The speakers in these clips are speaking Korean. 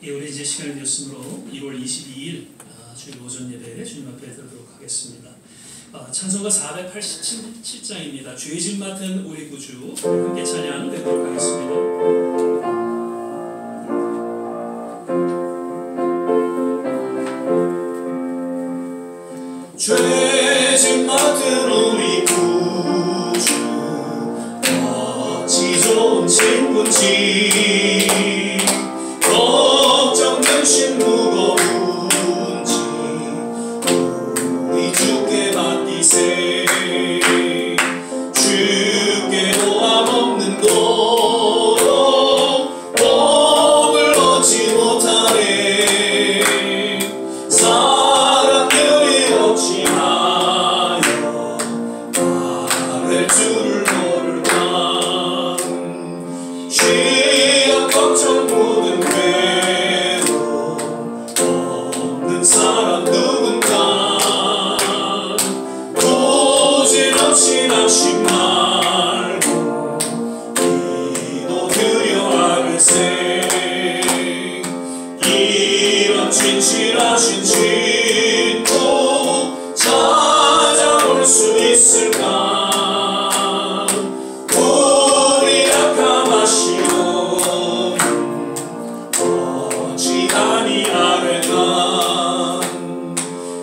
예, 우리 이제 시간이 되었으므로 2월 22일 주일 오전 예배 주님 앞에 드리도록 하겠습니다. 찬송가 487장입니다. 주의 집 맡은 우리 구주, 함께 찬양 드리도록 하겠습니다. 죄짐 맡은 우리 구주, 어찌 좋은 친구인지, 걱정 근심 무거운지 우리 주께 맡기세. 주께 보람 없는 도로 복을 얻지 못하네. 사람들이 어찌하여 나를 주를 모를까. 시험 걱정 모든 괴로움 없는 사람 누군가. 부질없이 낙심 말고 기도드려 하늘세. 이런 진실하신 친구 찾아올 수 있을까. 우리 약함하시오 어찌하니 아뢰나.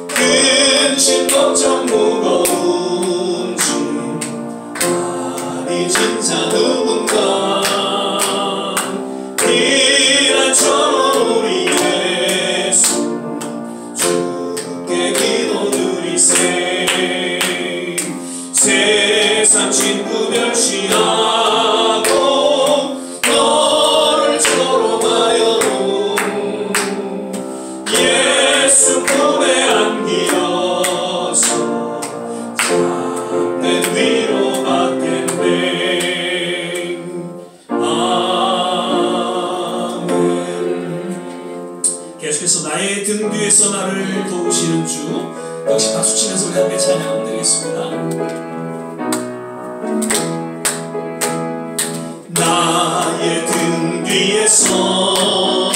근심 걱정 무거운지 많이 진짜 누군가. 비난처럼 우리 예수 주께 기도드리세. 세상 친구 멸시하고 너를 조롱하여도 예수 품에 안기어서 참된 위로 받겠네. 아멘. 계속해서 나의 등 뒤에서 나를 도우시는 주, 역시 박수치면서 우리 함께 찬양 드리겠습니다. 나의 등 뒤에서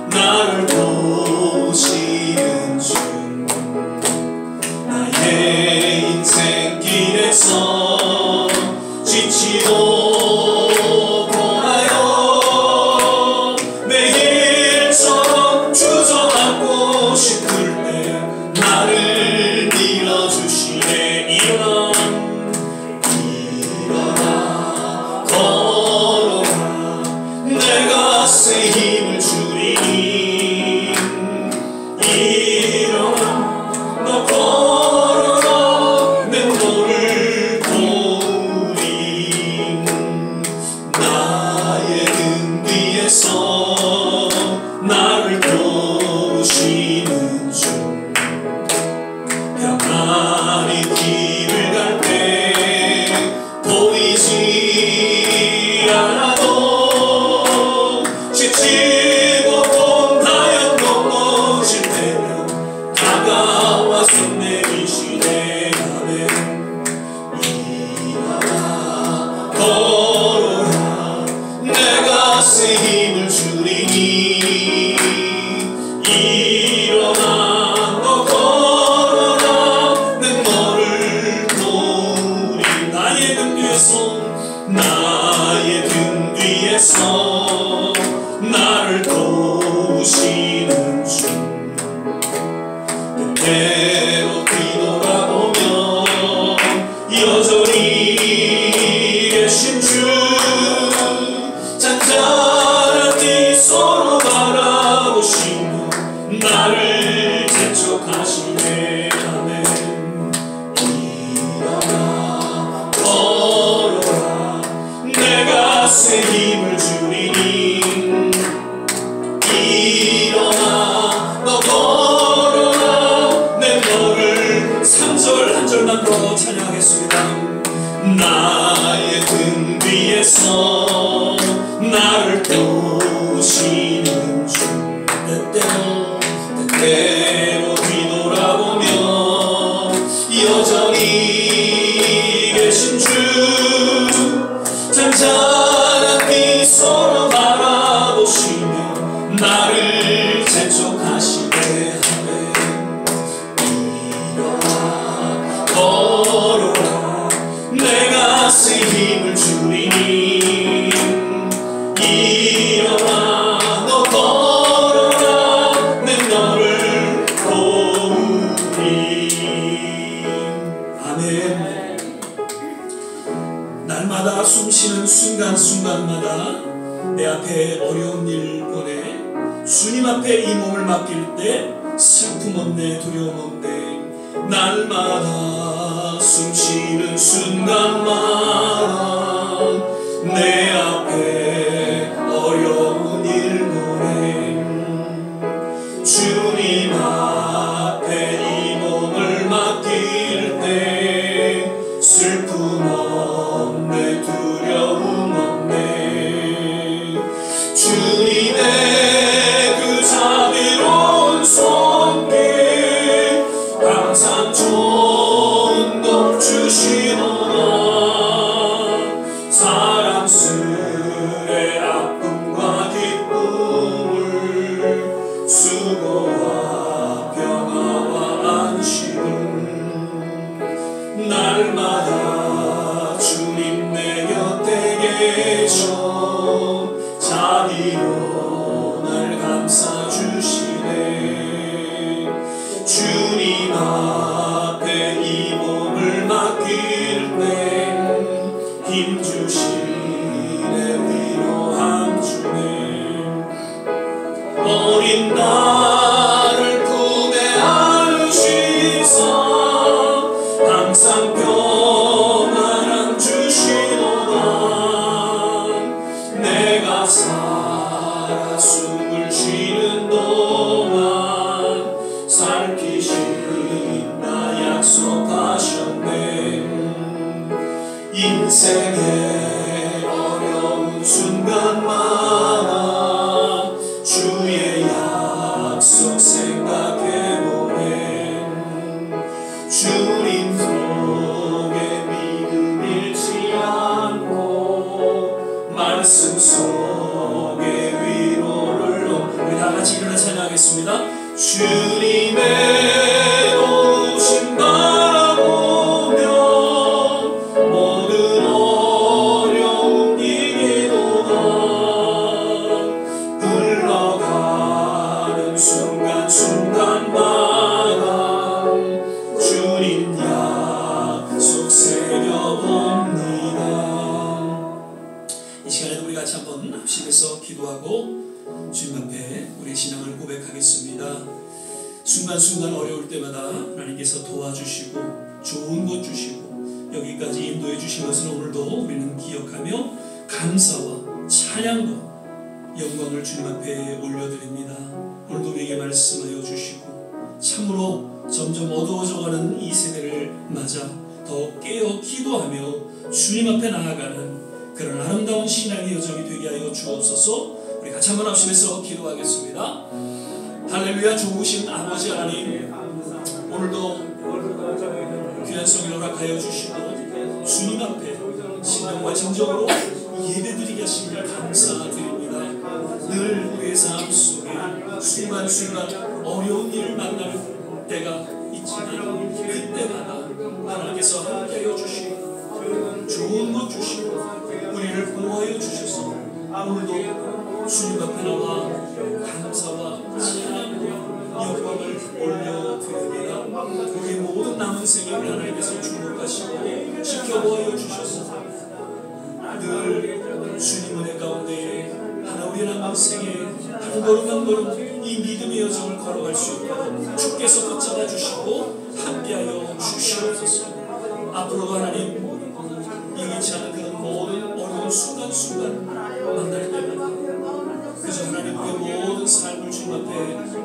나를 도우시는 주, 나의 인생길에서 지치고 고나여 매일처럼 주저앉고 싶을 때 나를 밀어주시네. 일어나 걸어라 내가 새 힘을 주리니. 일어나 너 걸어라 내 너를 도우리. 나의 등 뒤에서 나를 도우시는 주, 평안히 길을 갈 때 보이지 않아도 지치고 본다연 넘어질 때면 다가와 손 내미시네. 아멘. 일어나 걸어라 내가 새 힘을 주리니. 일어나 너 걸어라 내 너를 도우리. 나의 등 뒤에서 나를 도우시는 주, 때때로 뒤돌아보면 여전히 계신 주, 잔잔한 네 손으로 바라보시며 나를 재촉하시네. 아멘. 일어나 걸어라 내가 새 힘을 주리니. 일어나 너 걸어라 내 너를. 3절 한 절만 더 찬양하겠습니다. 나의 등 뒤에서 나를 도우시는 주, 때때로 일어나 너 걸어라 내 너를 도우리. 아멘. 날마다 숨쉬는 순간순간마다 내 앞에 어려운 일 보내 주님 앞에 이 몸을 맡길 때 슬픔 없네 두려움 없네. 날마다 숨쉬는 순간마다 내 앞에 어려운 일 보내 주님 앞에 이 몸을 맡길 때 슬픔 없네 두려움 없네. 주님의 그 자비로운 손길 항상 좋은 것 주시노라. 사랑스레 아픔과 기쁨을 수고와 평화와 안식을 날마다 주님 내 곁에 계셔 자비로 날 감싸 주시네. 주님 앞에 이 몸을 맡길 때 힘 주시네 위로함 주네. 어린 나를 품에 안으시사 항상 평안함 주시노라. 내가 살아 숨을 쉬는 동안 살피신다 약속하셨네. 인생의 어려운 순간마다 주의 약속 생각해보네. 주님 속에 믿음 잃지 않고 말씀 속에 위로를 우리 다같이 일어나 찬양하겠습니다. 주님의 도우심 바라보며 모든 어려움 이기도다. 흘러가는 순간순간마다 주님 약속 새겨봅니다. 이 시간에도 우리 같이 한번 합심해서 기도하고 주님 앞에 우리 신앙을 고백하겠습니다. 순간순간 어려울 때마다 하나님께서 도와주시고 좋은 것 주시고 여기까지 인도해 주신 것을 오늘도 우리는 기억하며 감사와 찬양과 영광을 주님 앞에 올려드립니다. 오늘도 우리에게 말씀하여 주시고 참으로 점점 어두워져가는 이 세대를 맞아 더 깨어 기도하며 주님 앞에 나아가는 그런 아름다운 신앙의 여정이 되게 하여 주옵소서. 우리 같이 한번 합심해서 기도하겠습니다. 할렐루야. 좋으신 아버지 하나님, 오늘도 귀한 성의를 허락하여 주시고 주님 앞에 신령과 진정으로 예배드리게 하심을 감사드립니다. 늘 우리의 삶 속에 순간순간 어려운 일을 만날 때가 있지만 그때마다 하나님께서 함께하여 주시고 좋은 것 주시고 우리를 보호하여 주셔서 오늘도 주님 앞에 나와 감사와 찬양과 영광을 올려드립니다. 우리 모든 남은 생애를 하나님께서 축복하시고 지켜보아 주셔서 늘 주님 은혜 가운데 하나 우리 남은 생애 한 걸음 한 걸음 이 믿음의 여정을 걸어갈 수 있도록 주께서 붙잡아 주시고 함께하여 주시옵소서. 앞으로도 하나님 예기치 않은 그런 모든 어려운 순간순간 만날 때마다 그저 하나님 우리의 모든 삶을 주님 앞에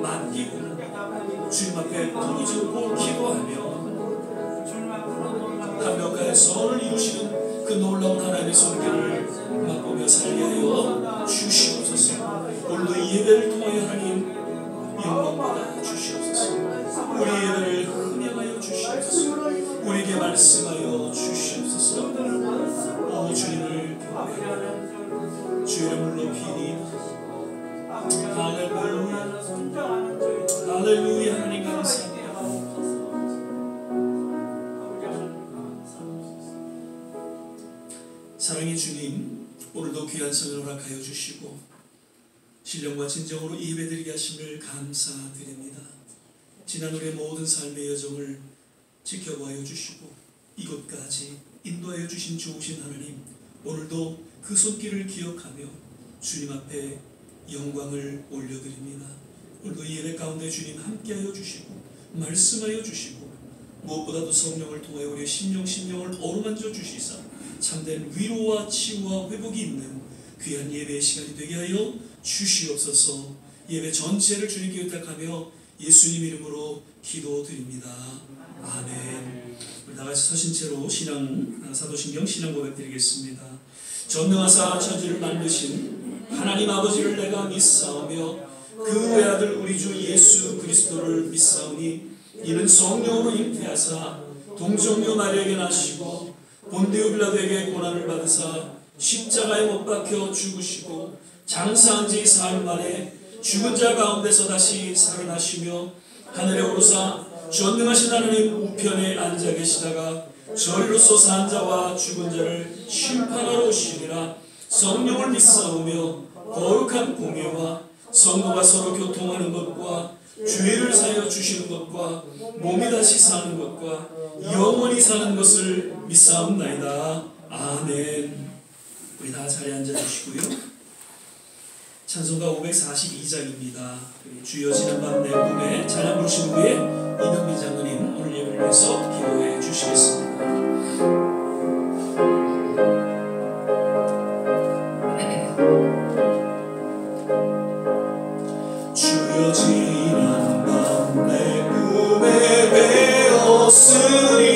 맡기고 주님 앞에 부르짖고 기도하며 완벽하게 선을 이루시는 그 놀라운 하나님의 손길을 맛보며 살게 하여 주시옵소서. 오늘도 이 예배를 통하여 하나님 영광 받아 주시옵소서. 우리 예배를 흥행하여 주시옵소서. 우리에게 말씀하여 주시옵소서. 오 주님을 경배하며 주 이름을 높이니 할렐루야 할렐루야. 하나님 감사합니다. 사랑의 주님, 오늘도 귀한 성을 허락하여 주시고 신령과 진정으로 예배드리게 하심을 감사드립니다. 지난 우리의 모든 삶의 여정을 지켜보아 주시고 이곳까지 인도하여 주신 좋으신 하나님, 오늘도 그 손길을 기억하며 주님 앞에 영광을 올려드립니다. 오늘도 예배 가운데 주님 함께하여 주시고 말씀하여 주시고 무엇보다도 성령을 통하여 우리의 심령을 어루만져 주시사 참된 위로와 치유와 회복이 있는 귀한 예배의 시간이 되게 하여 주시옵소서. 예배 전체를 주님께 의탁하며 예수님 이름으로 기도드립니다. 아멘. 우리 다같이 서신 채로 사도신경 신앙 고백 드리겠습니다. 전능하사 천지를 만드신 하나님 아버지를 내가 믿사오며 그 외아들 우리 주 예수 그리스도를 믿사오니 이는 성령으로 잉태하사 동정녀 마리아에게 나시고 본디오 빌라도에게 고난을 받으사 십자가에 못 박혀 죽으시고 장사한 지 사흘 만에 죽은 자 가운데서 다시 살아나시며 하늘에 오르사 전능하신 하나님 우편에 앉아 계시다가 저리로서 산 자와 죽은 자를 심판하러 오시리라. 성령을 믿사오며 거룩한 공예와 성도가 서로 교통하는 것과 죄를 사여 주시는 것과 몸이 다시 사는 것과 영원히 사는 것을 믿사옵나이다. 아멘. 우리 다 자리에 앉아주시고요. 찬송가 542장입니다. 주여 지난밤 내 꿈에 찬양 부르신 후에 이명민 장로님 오늘 예배를 위해서 기도해 주시겠습니다. 주여 지난밤 내 꿈에 배었으니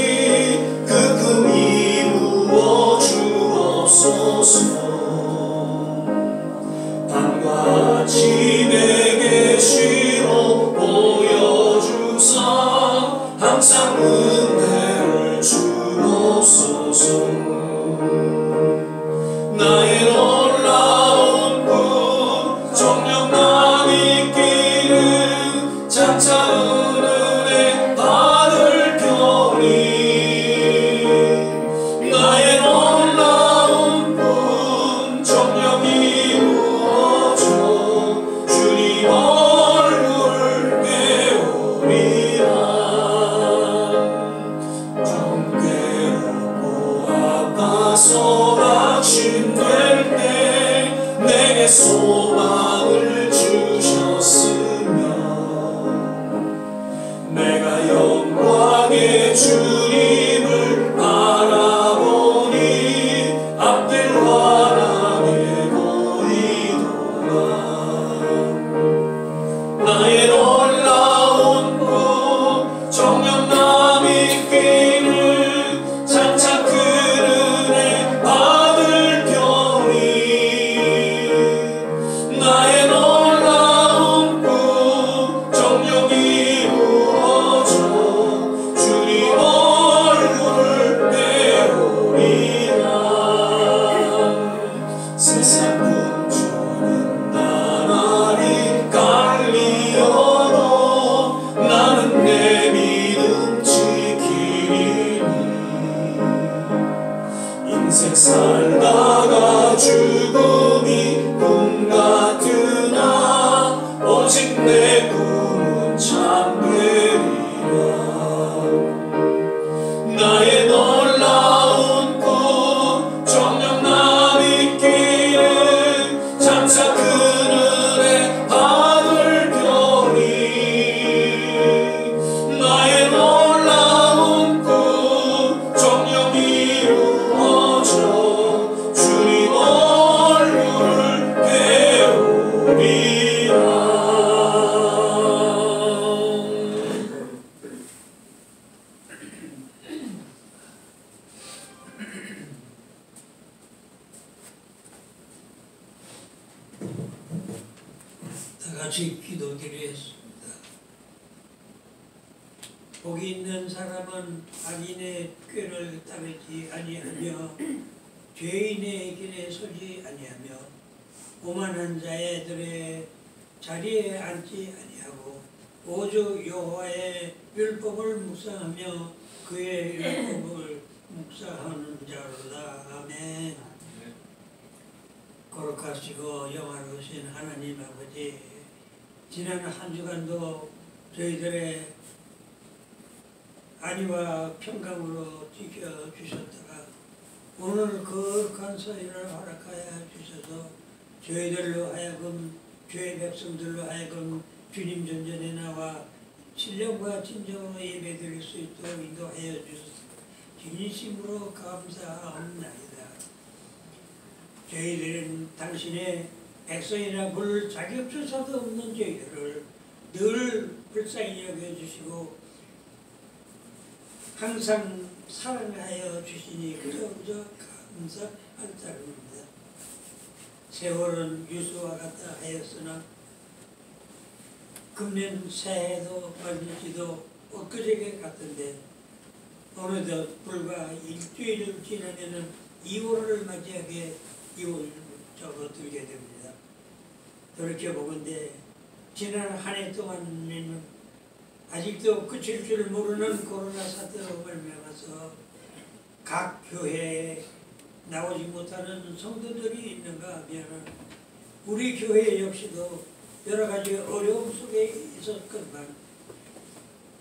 그 꿈 이루어 주옵소서. 밤과 아침 내게 쉬로 보여주사 항상 은혜를 주옵소서. 나의 놀라운 꿈 정녕 나 믿기를 장차 은혜 받을 경이 나의 놀라운 꿈 정녕 이루어져 주님 얼굴 배우리라. 좀 괴롭고 아파서 낙심될 때 내게 소망을 주셨으며 내가 영광의 주님을 바라보니 앞길 환하게 보이도다. 나의 놀라운 꿈 정녕 나 믿기를 장차 큰 은혜 받을 경이 나의 놀라운 꿈 정녕 이루어져 주님 얼굴을 배우리라. 세상 풍조는 나날이 깔리어도 나는 내 믿음 지키리니 인생 살다가 죽음이 꿈 같으나 오직 내 꿈은 참되리라. 나의 놀라운 꿈 정녕 나 믿기를 장차 큰 은혜 받을 경이 나의 놀라운 꿈 정녕 이루어져 주님 얼굴을 배우리라. 다 같이 기도드리겠습니다. 복이 있는 사람은 악인의 꾀를 따르지 아니하며 죄인의 길에 서지 아니하며 오만한 자들의 자리에 앉지 아니하고 오직 여호와의 율법을 묵상하며 그의 율법을 묵상하는 자로다. 아멘. 거룩하시고 영화로우신 하나님 아버지, 지난 한 주간도 저희들의 안위와 평강으로 지켜주셨다가 오늘 거룩한 서인을 허락하여 주셔서 저희들로 하여금 주의 백성들로 하여금 주님 전전에 나와 신령과 진정으로 예배드릴 수 있도록 인도하여 주셔서 진심으로 감사합니다. 저희들은 당신의 백성이라 부를 자격조차도 없는 저희들을 늘 불쌍히 여겨주시고 항상 사랑하여 주시니 그저 감사할 따름입니다. 세월은 유수와 같다 하였으나 금년 새해도 얼릴지도 엊그저께 같은데 어느덧 불과 일주일을 지나면은 2월을 맞이하게 2월 접어들게 됩니다. 돌이켜보건대 지난 한 해 동안에는 아직도 그칠 줄 모르는 코로나 사태로 말미암아서 각 교회에 나오지 못하는 성도들이 있는가 하면 우리 교회 역시도 여러 가지 어려움 속에 있었건만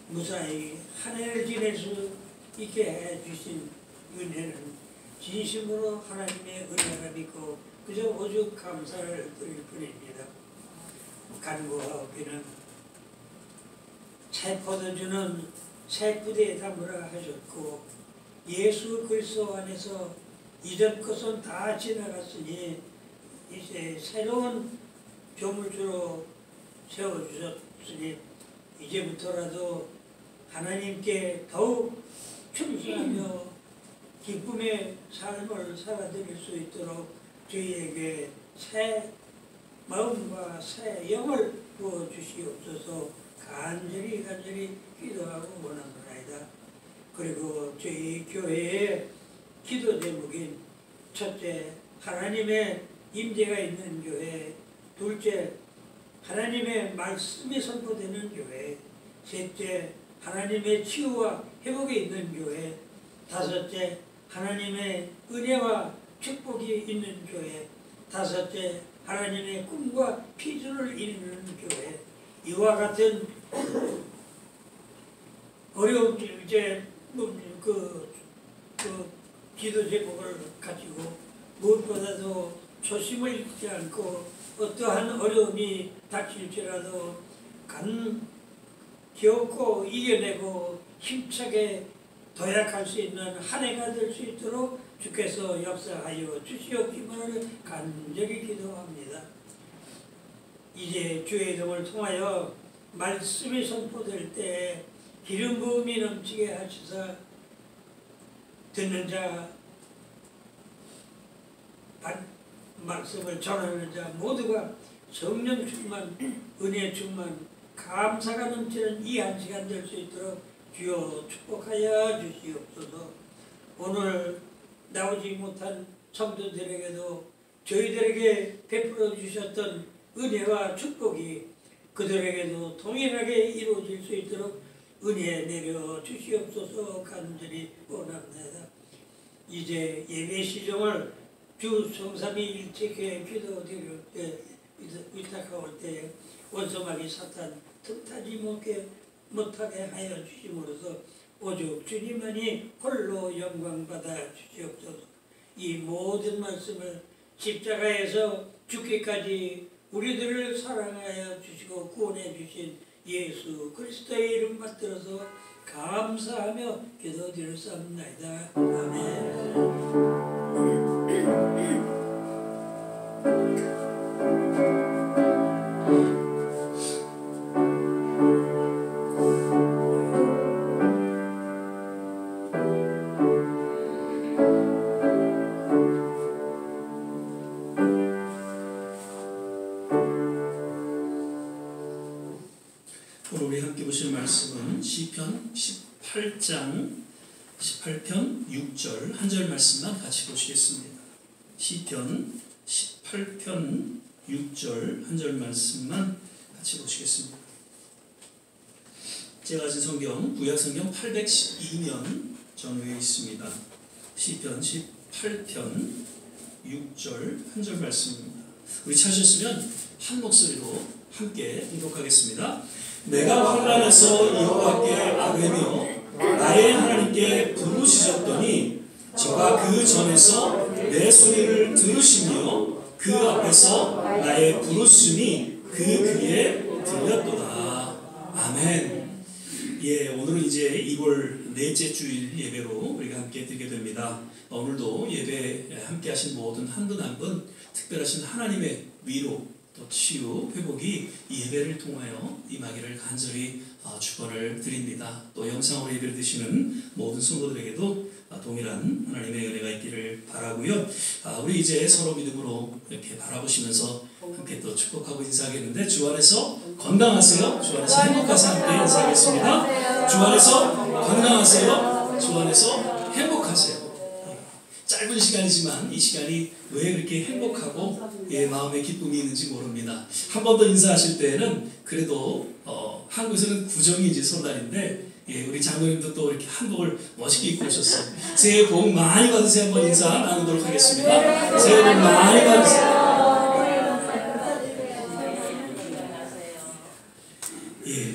무사히 한 해를 지낼 수 있게 해주신 은혜는 진심으로 하나님의 은혜라 믿고 그저 오죽 감사를 드릴 뿐입니다. 간구와 없기는 새 포도주는 새 부대에 담으라 하셨고 예수 그리스도 안에서 이전 것은 다 지나갔으니 이제 새로운 조물주로 세워주셨으니 이제부터라도 하나님께 더욱 충성하며 기쁨의 삶을 살아드릴 수 있도록 저희에게 새 마음과 새 영을 부어주시옵소서 간절히 기도하고 원합니다. 그리고 저희 교회의 기도 제목인 첫째, 하나님의 임재가 있는 교회, 둘째, 하나님의 말씀이 선포되는 교회, 셋째, 하나님의 치유와 회복이 있는 교회, 다섯째, 하나님의 은혜와 축복이 있는 교회, 다섯째, 하나님의 꿈과 비전을 이루는 교회. 이와 같은 어려운 이제 그 기도 제목을 가지고 무엇보다도 초심을 잃지 않고 어떠한 어려움이 닥칠지라도 기어코 이겨내고 힘차게 도약할 수 있는 한 해가 될 수 있도록 주께서 역사하여 주시옵기만을 간절히 기도합니다. 이제 주의 이름을 통하여 말씀이 선포될 때 기름 부음이 넘치게 하시사 듣는 자, 말씀을 전하는 자 모두가 성령 충만, 은혜 충만, 감사가 넘치는 이 한 시간 될 수 있도록 주여 축복하여 주시옵소서. 오늘 나오지 못한 성도들에게도 저희들에게 베풀어 주셨던 은혜와 축복이 그들에게도 동일하게 이루어질 수 있도록 은혜 내려 주시옵소서 간절히 원합니다. 이제 예배 시정을 주 성삼위 일체께 기도드릴 때 위탁하올 때 원수마귀 사탄 틈타지 못하게 하여 주심으로써 오직 주님만이 홀로 영광받아 주시옵소서. 이 모든 말씀을 십자가에서 죽기까지 우리들을 사랑하여 주시고 구원해 주신 예수 그리스도의 이름 받들어서 감사하며 기도드렸사옵나이다. 아멘. 오늘 우리 함께 보실 말씀은 시편 18편 6절 한 절 말씀만 같이 보시겠습니다. 시편 18편 6절 한 절 말씀만 같이 보시겠습니다. 제가 가진 성경 구약성경 812면 전후에 있습니다. 시편 18편 6절 한 절 말씀입니다. 우리 찾으셨으면 한 목소리로 함께 봉독하겠습니다. 내가 환난에서 여호와께 아뢰며 나의 하나님께 부르짖었더니 저가 그 전에서 내 소리를 들으시며 그 앞에서 나의 부르심이 그 귀에 들렸도다. 아멘. 예, 오늘은 이제 2월 넷째 주일 예배로 우리가 함께 드리게 됩니다. 오늘도 예배 함께 하신 모든 한 분 한 분 특별하신 하나님의 위로 또 치유, 회복이 이 예배를 통하여 임하기를 간절히 축원을 드립니다. 또 영상으로 예배를 드시는 모든 성도들에게도 동일한 하나님의 은혜가 있기를 바라고요. 우리 이제 서로 믿음으로 이렇게 바라보시면서 함께 또 축복하고 인사하겠는데, 주 안에서 건강하세요. 주 안에서 행복하세요. 함께 인사하겠습니다. 주 안에서 건강하세요. 주 안에서 행복하세요. 짧은 시간이지만 이 시간이 왜 그렇게 행복하고 마음에 기쁨이 있는지 모릅니다. 한 번 더 인사하실 때는 그래도 한국에서는 구정이지 설날인데 우리 장로님도 또 이렇게 한복을 멋있게 입고 오셨어요. 새해 복 많이 받으세요. 한번 인사 나누도록 하겠습니다. 새해 복 많이 받으세요.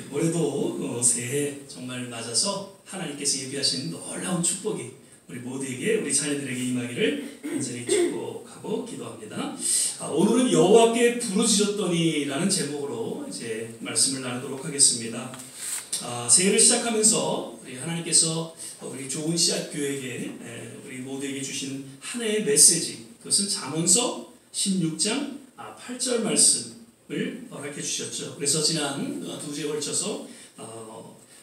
올해도 새해 정말 맞아서 하나님께서 예비하신 놀라운 축복이 우리 모두에게, 우리 자녀들에게 임하기를 간절히 축복하고 기도합니다. 오늘은 여호와께 부르짖었더니라는 제목으로 이제 말씀을 나누도록 하겠습니다. 새해를 시작하면서 우리 하나님께서 우리 좋은 씨앗 교회에게 우리 모두에게 주신 한 해의 메시지, 그것은 잠언서 16장 8절 말씀을 허락해 주셨죠. 그래서 지난 두 주에 걸쳐서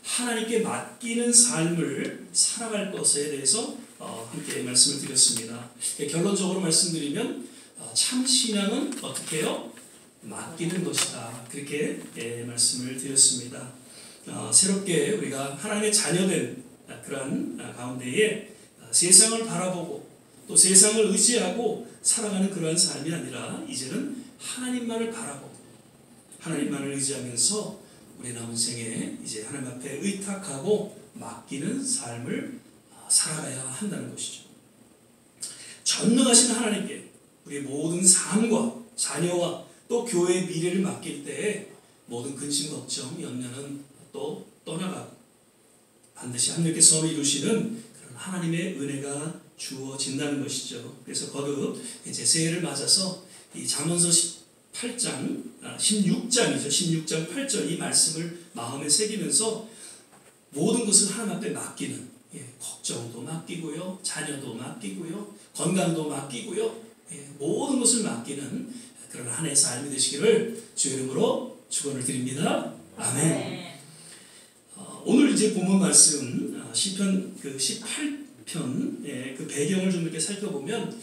하나님께 맡기는 삶을 살아갈 것에 대해서 함께 말씀을 드렸습니다. 결론적으로 말씀드리면 참 신앙은 어떻게 해요? 맡기는 것이다. 그렇게 말씀을 드렸습니다. 새롭게 우리가 하나님의 자녀된 그러한 가운데에 세상을 바라보고 또 세상을 의지하고 살아가는 그러한 삶이 아니라 이제는 하나님만을 바라보고 하나님만을 의지하면서 우리 남은 생에 이제 하나님 앞에 의탁하고 맡기는 삶을 살아가야 한다는 것이죠. 전능하신 하나님께 우리 모든 삶과 자녀와 또 교회의 미래를 맡길 때에 모든 근심, 걱정, 염려는 또 떠나가고 반드시 하나님께 선을 이루시는 그런 하나님의 은혜가 주어진다는 것이죠. 그래서 거듭 이제 새해를 맞아서 이 잠언서 16장이죠. 16장 8절 이 말씀을 마음에 새기면서 모든 것을 하나님 앞에 맡기는, 걱정도 맡기고요, 자녀도 맡기고요, 건강도 맡기고요, 모든 것을 맡기는 그런 한 해의 삶이 되시기를 주 이름으로 축원을 드립니다. 아멘. 오늘 이제 본문 말씀 시편 그 18편 그 배경을 좀 이렇게 살펴보면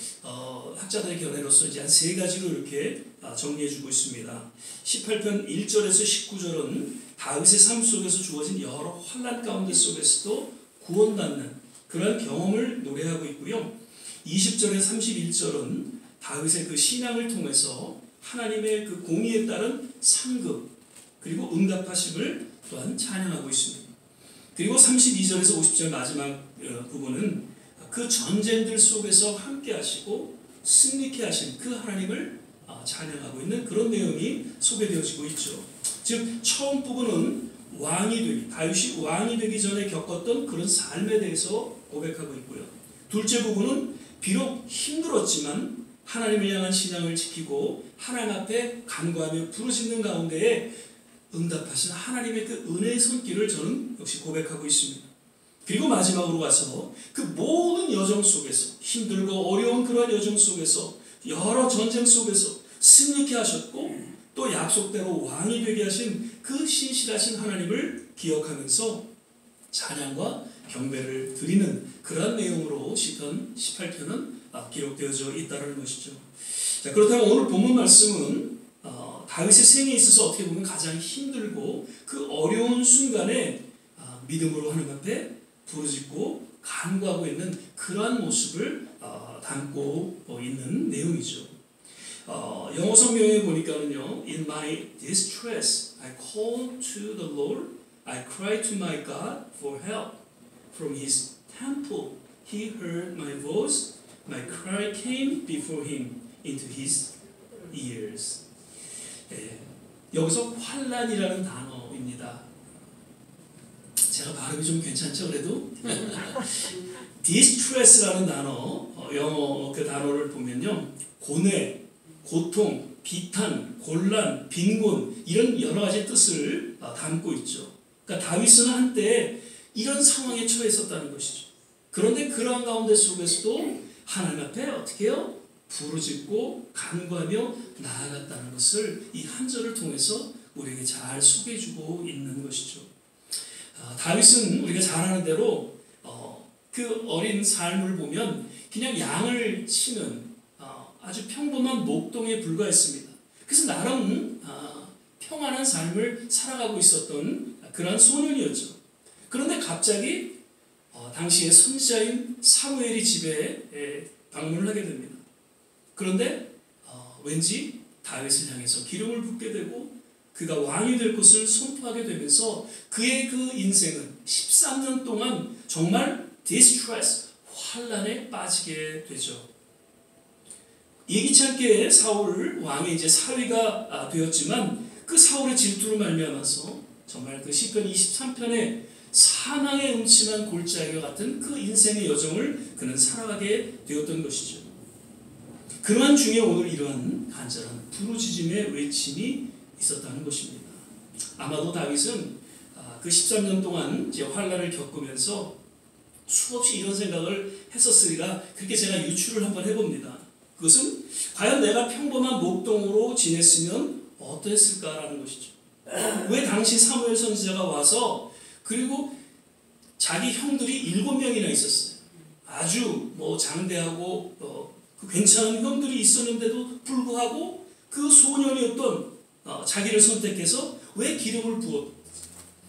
학자들의 견해로서 이제 한 세 가지로 이렇게 정리해주고 있습니다. 18편 1절에서 19절은 다윗의 삶 속에서 주어진 여러 환난 가운데 속에서도 구원받는 그런 경험을 노래하고 있고요. 20절에서 31절은 다윗의 그 신앙을 통해서 하나님의 그 공의에 따른 상급 그리고 응답하심을 또한 찬양하고 있습니다. 그리고 32절에서 50절 마지막 부분은 그 전쟁들 속에서 함께 하시고 승리케 하신 그 하나님을 찬양하고 있는 그런 내용이 소개되어지고 있죠. 즉 처음 부분은 왕이 되기, 다윗이 왕이 되기 전에 겪었던 그런 삶에 대해서 고백하고 있고요. 둘째 부분은 비록 힘들었지만 하나님을 향한 신앙을 지키고 하나님 앞에 간구하며 부르짖는 가운데에 응답하신 하나님의 그 은혜의 손길을 저는 역시 고백하고 있습니다. 그리고 마지막으로 가서 그 모든 여정 속에서 힘들고 어려운 그런 여정 속에서 여러 전쟁 속에서 승리케 하셨고 또 약속대로 왕이 되게 하신 그 신실하신 하나님을 기억하면서 찬양과 경배를 드리는 그런 내용으로 시편 18편은 기록되어져 있다는 것이죠. 자, 그렇다면 오늘 본문 말씀은 다윗의 생에 있어서 어떻게 보면 가장 힘들고 그 어려운 순간에 믿음으로 하나님 앞에 부르짖고 간구하고 있는 그러한 모습을 담고 있는 내용이죠. 영어 성경에 보니까는요, In my distress, I called to the Lord, I cried to my God for help. From His temple, He heard my voice. My cry came before him into his ears. 여기서 환란이라는 단어입니다. 제가 발음이 좀 괜찮죠, 그래도? distress라는 단어, 영어 그 단어를 보면요, 고뇌, 고통, 비탄, 곤란, 빈곤 이런 여러 가지 뜻을 담고 있죠. 그러니까 다윗은 한때 이런 상황에 처했었다는 것이죠. 그런데 그러한 가운데 속에서도 하나님 앞에 어떻게 해요? 부르짖고 간구하며 나아갔다는 것을 이 한 절을 통해서 우리에게 잘 소개해주고 있는 것이죠. 다윗은 우리가 잘 아는 대로 그 어린 삶을 보면 그냥 양을 치는 아주 평범한 목동에 불과했습니다. 그래서 나름 평안한 삶을 살아가고 있었던 그러한 소년이었죠. 그런데 갑자기 당시의 선지자인 사무엘이 집에 방문을 하게 됩니다. 그런데 왠지 다윗을 향해서 기름을 붓게 되고 그가 왕이 될 것을 선포하게 되면서 그의 그 인생은 13년 동안 정말 디스트레스, 환란에 빠지게 되죠. 예기치 않게 사울 왕의 이제 사위가 되었지만 그 사울의 질투로 말미암아서 정말 그 시편 23편에 사망의 음침한 골짜기와 같은 그 인생의 여정을 그는 살아가게 되었던 것이죠. 그러한 중에 오늘 이러한 간절한 부르짖음의 외침이 있었다는 것입니다. 아마도 다윗은 그 13년 동안 이제 환란을 겪으면서 수없이 이런 생각을 했었으리라 그렇게 제가 유추를 한번 해봅니다. 그것은 과연 내가 평범한 목동으로 지냈으면 어떠했을까라는 것이죠. 왜 당시 사무엘 선지자가 와서 그리고 자기 형들이 7명이나 있었어요. 아주 장대하고 그 괜찮은 형들이 있었는데도 불구하고 그 소년이었던 자기를 선택해서 왜 기름을 부었?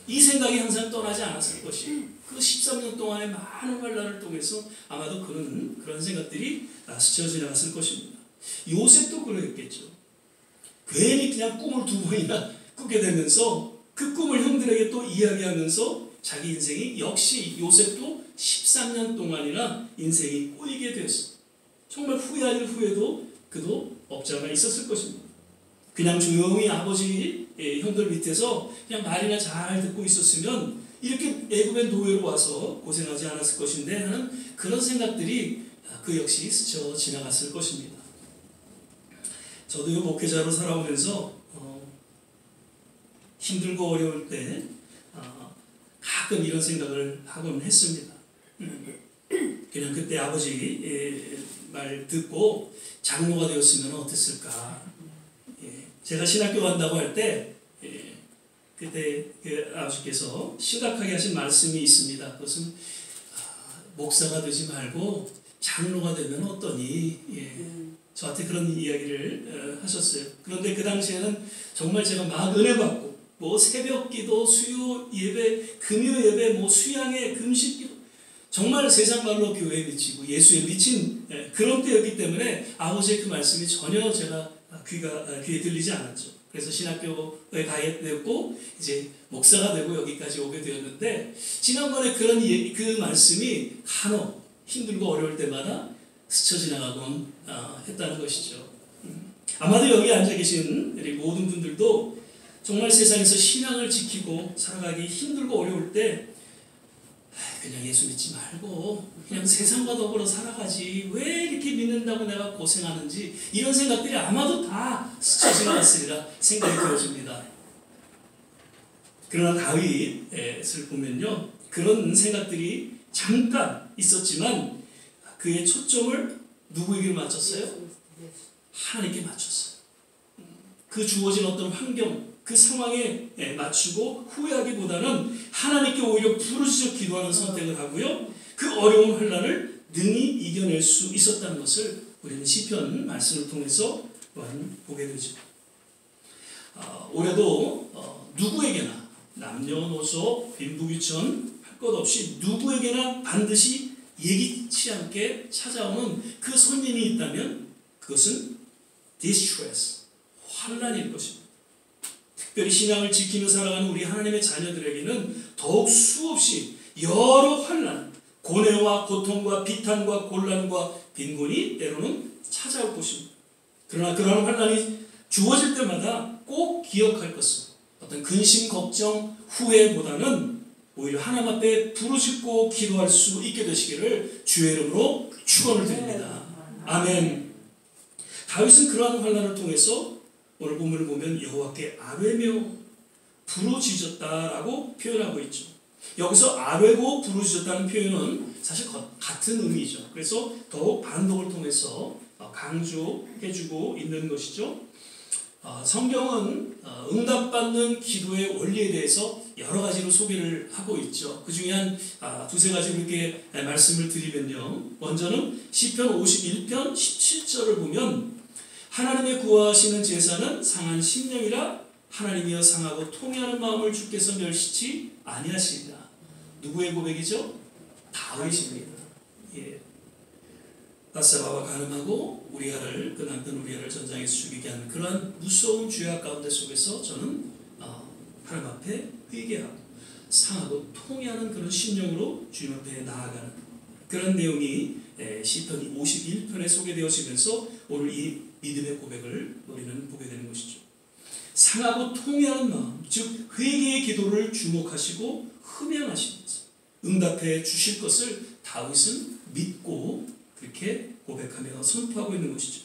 이 생각이 항상 떠나지 않았을 것이 그 13년 동안의 많은 환란을 통해서 아마도 그런 생각들이 스쳐 지나갔을 것입니다. 요셉도 그러했겠죠. 괜히 그냥 꿈을 2번이나 꾸게 되면서 그 꿈을 형들에게 또 이야기하면서 자기 인생이 역시 요셉도 13년 동안이나 인생이 꼬이게 되었어요. 정말 후회할 후회도 그도 없지 않아 있었을 것입니다. 그냥 조용히 아버지 형들 밑에서 그냥 말이나 잘 듣고 있었으면 이렇게 애굽의 노예로 와서 고생하지 않았을 것인데 하는 그런 생각들이 그 역시 스쳐 지나갔을 것입니다. 저도 목회자로 살아오면서 힘들고 어려울 때 가끔 이런 생각을 하곤 했습니다. 그냥 그때 아버지 말 듣고 장로가 되었으면 어땠을까. 제가 신학교 간다고 할 때 그때 그 아버지께서 심각하게 하신 말씀이 있습니다. 그것은 목사가 되지 말고 장로가 되면 어떠니? 저한테 그런 이야기를 하셨어요. 그런데 그 당시에는 정말 제가 막 은혜 받고 새벽기도, 수요 예배, 금요 예배, 수양회, 금식기도 정말 세상 말로 교회에 미치고 예수에 미친 그런 때였기 때문에 아버지의 그 말씀이 전혀 제가 귀에 들리지 않았죠. 그래서 신학교에 가게 되었고 이제 목사가 되고 여기까지 오게 되었는데 지난번에 그 말씀이 간혹 힘들고 어려울 때마다 스쳐 지나가곤 했다는 것이죠. 아마도 여기 앉아 계신 우리 모든 분들도 정말 세상에서 신앙을 지키고 살아가기 힘들고 어려울 때 그냥 예수 믿지 말고 그냥 세상과 더불어 살아가지 왜 이렇게 믿는다고 내가 고생하는지 이런 생각들이 아마도 다 스쳐 지나갔으리라 생각이 되어집니다. 그러나 다윗을 보면요 그런 생각들이 잠깐 있었지만 그의 초점을 누구에게 맞췄어요? 하나님께 맞췄어요. 그 주어진 어떤 환경 그 상황에 맞추고 후회하기보다는 하나님께 오히려 부르짖어 기도하는 선택을 하고요. 그 어려운 환난을 능히 이겨낼 수 있었다는 것을 우리는 시편 말씀을 통해서 보게 되죠. 올해도 누구에게나 남녀노소 빈부귀천 할 것 없이 누구에게나 반드시 예기치 않게 찾아오는 그 손님이 있다면 그것은 distress, 환난일 것입니다. 특별히 신앙을 지키며 살아가는 우리 하나님의 자녀들에게는 더욱 수없이 여러 환난, 고뇌와 고통과 비탄과 곤란과 빈곤이 때로는 찾아올 것입니다. 그러나 그러한 환난이 주어질 때마다 꼭 기억할 것은 어떤 근심, 걱정, 후회보다는 오히려 하나님 앞에 부르짖고 기도할 수 있게 되시기를 주의 이름으로 축원을 드립니다. 아멘. 다윗은 그러한 환난을 통해서 오늘 본문을 보면 여호와께 아뢰며 부르짖었다라고 표현하고 있죠. 여기서 아뢰고 부르짖었다는 표현은 사실 같은 의미죠. 그래서 더욱 반복을 통해서 강조해주고 있는 것이죠. 성경은 응답받는 기도의 원리에 대해서 여러 가지로 소개를 하고 있죠. 그 중에 한 두세 가지로 이렇게 말씀을 드리면요. 먼저는 시편 51편 17절을 보면 하나님의 구하시는 제사는 상한 심령이라 하나님이여 상하고 통회하는 마음을 주께서 멸시치 아니하시리라. 누구의 고백이죠? 다윗입니다. 예. 바세바와 간음하고 우리아를 그 남편 우리아를 전장에서 죽이게 하는 그러한 무서운 죄악 가운데 속에서 저는 하나님 앞에 회개하고 상하고 통회하는 그런 심령으로 주님 앞에 나아가는 그런 내용이 시편 51편에 소개되어지면서 오늘 이 믿음의 고백을 우리는 보게 되는 것이죠. 상하고 통회하는 마음, 즉 회개의 기도를 주목하시고 흠양하시면서 응답해 주실 것을 다윗은 믿고 그렇게 고백하며 선포하고 있는 것이죠.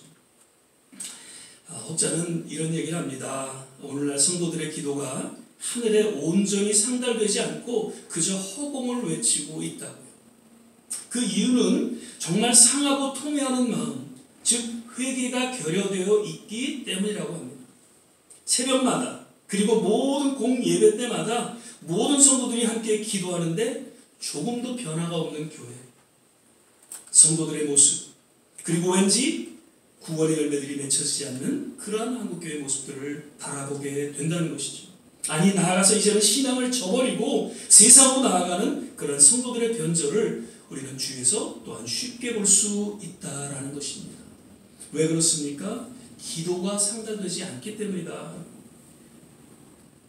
혹자는 이런 얘기를 합니다. 오늘날 성도들의 기도가 하늘에 온전히 상달되지 않고 그저 허공을 외치고 있다고요. 그 이유는 정말 상하고 통회하는 마음, 즉 회개가 결여되어 있기 때문이라고 합니다. 새벽마다 그리고 모든 공예배 때마다 모든 성도들이 함께 기도하는데 조금도 변화가 없는 교회, 성도들의 모습, 그리고 왠지 구원의 열매들이 맺혀지지 않는 그러한 한국교회 모습들을 바라보게 된다는 것이죠. 아니 나아가서 이제는 신앙을 저버리고 세상으로 나아가는 그런 성도들의 변절을 우리는 주위에서 또한 쉽게 볼 수 있다라는 것입니다. 왜 그렇습니까? 기도가 상달되지 않기 때문이다.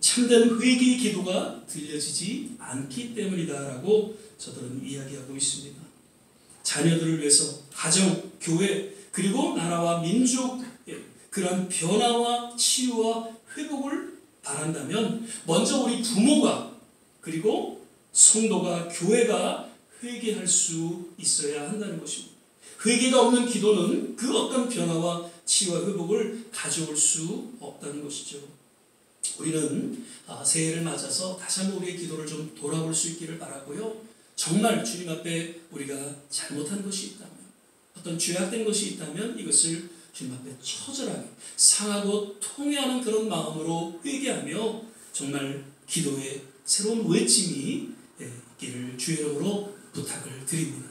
참된 회개의 기도가 들려지지 않기 때문이다라고 저들은 이야기하고 있습니다. 자녀들을 위해서 가정, 교회, 그리고 나라와 민족 그런 변화와 치유와 회복을 바란다면 먼저 우리 부모가 그리고 성도가 교회가 회개할 수 있어야 한다는 것입니다. 회개가 없는 기도는 그 어떤 변화와 치유와 회복을 가져올 수 없다는 것이죠. 우리는 새해를 맞아서 다시 한번 우리의 기도를 좀 돌아볼 수 있기를 바라고요. 정말 주님 앞에 우리가 잘못한 것이 있다면, 어떤 죄악된 것이 있다면 이것을 주님 앞에 처절하게 상하고 통회하는 그런 마음으로 회개하며 정말 기도의 새로운 외침이 있기를 주의 이름으로 부탁을 드립니다.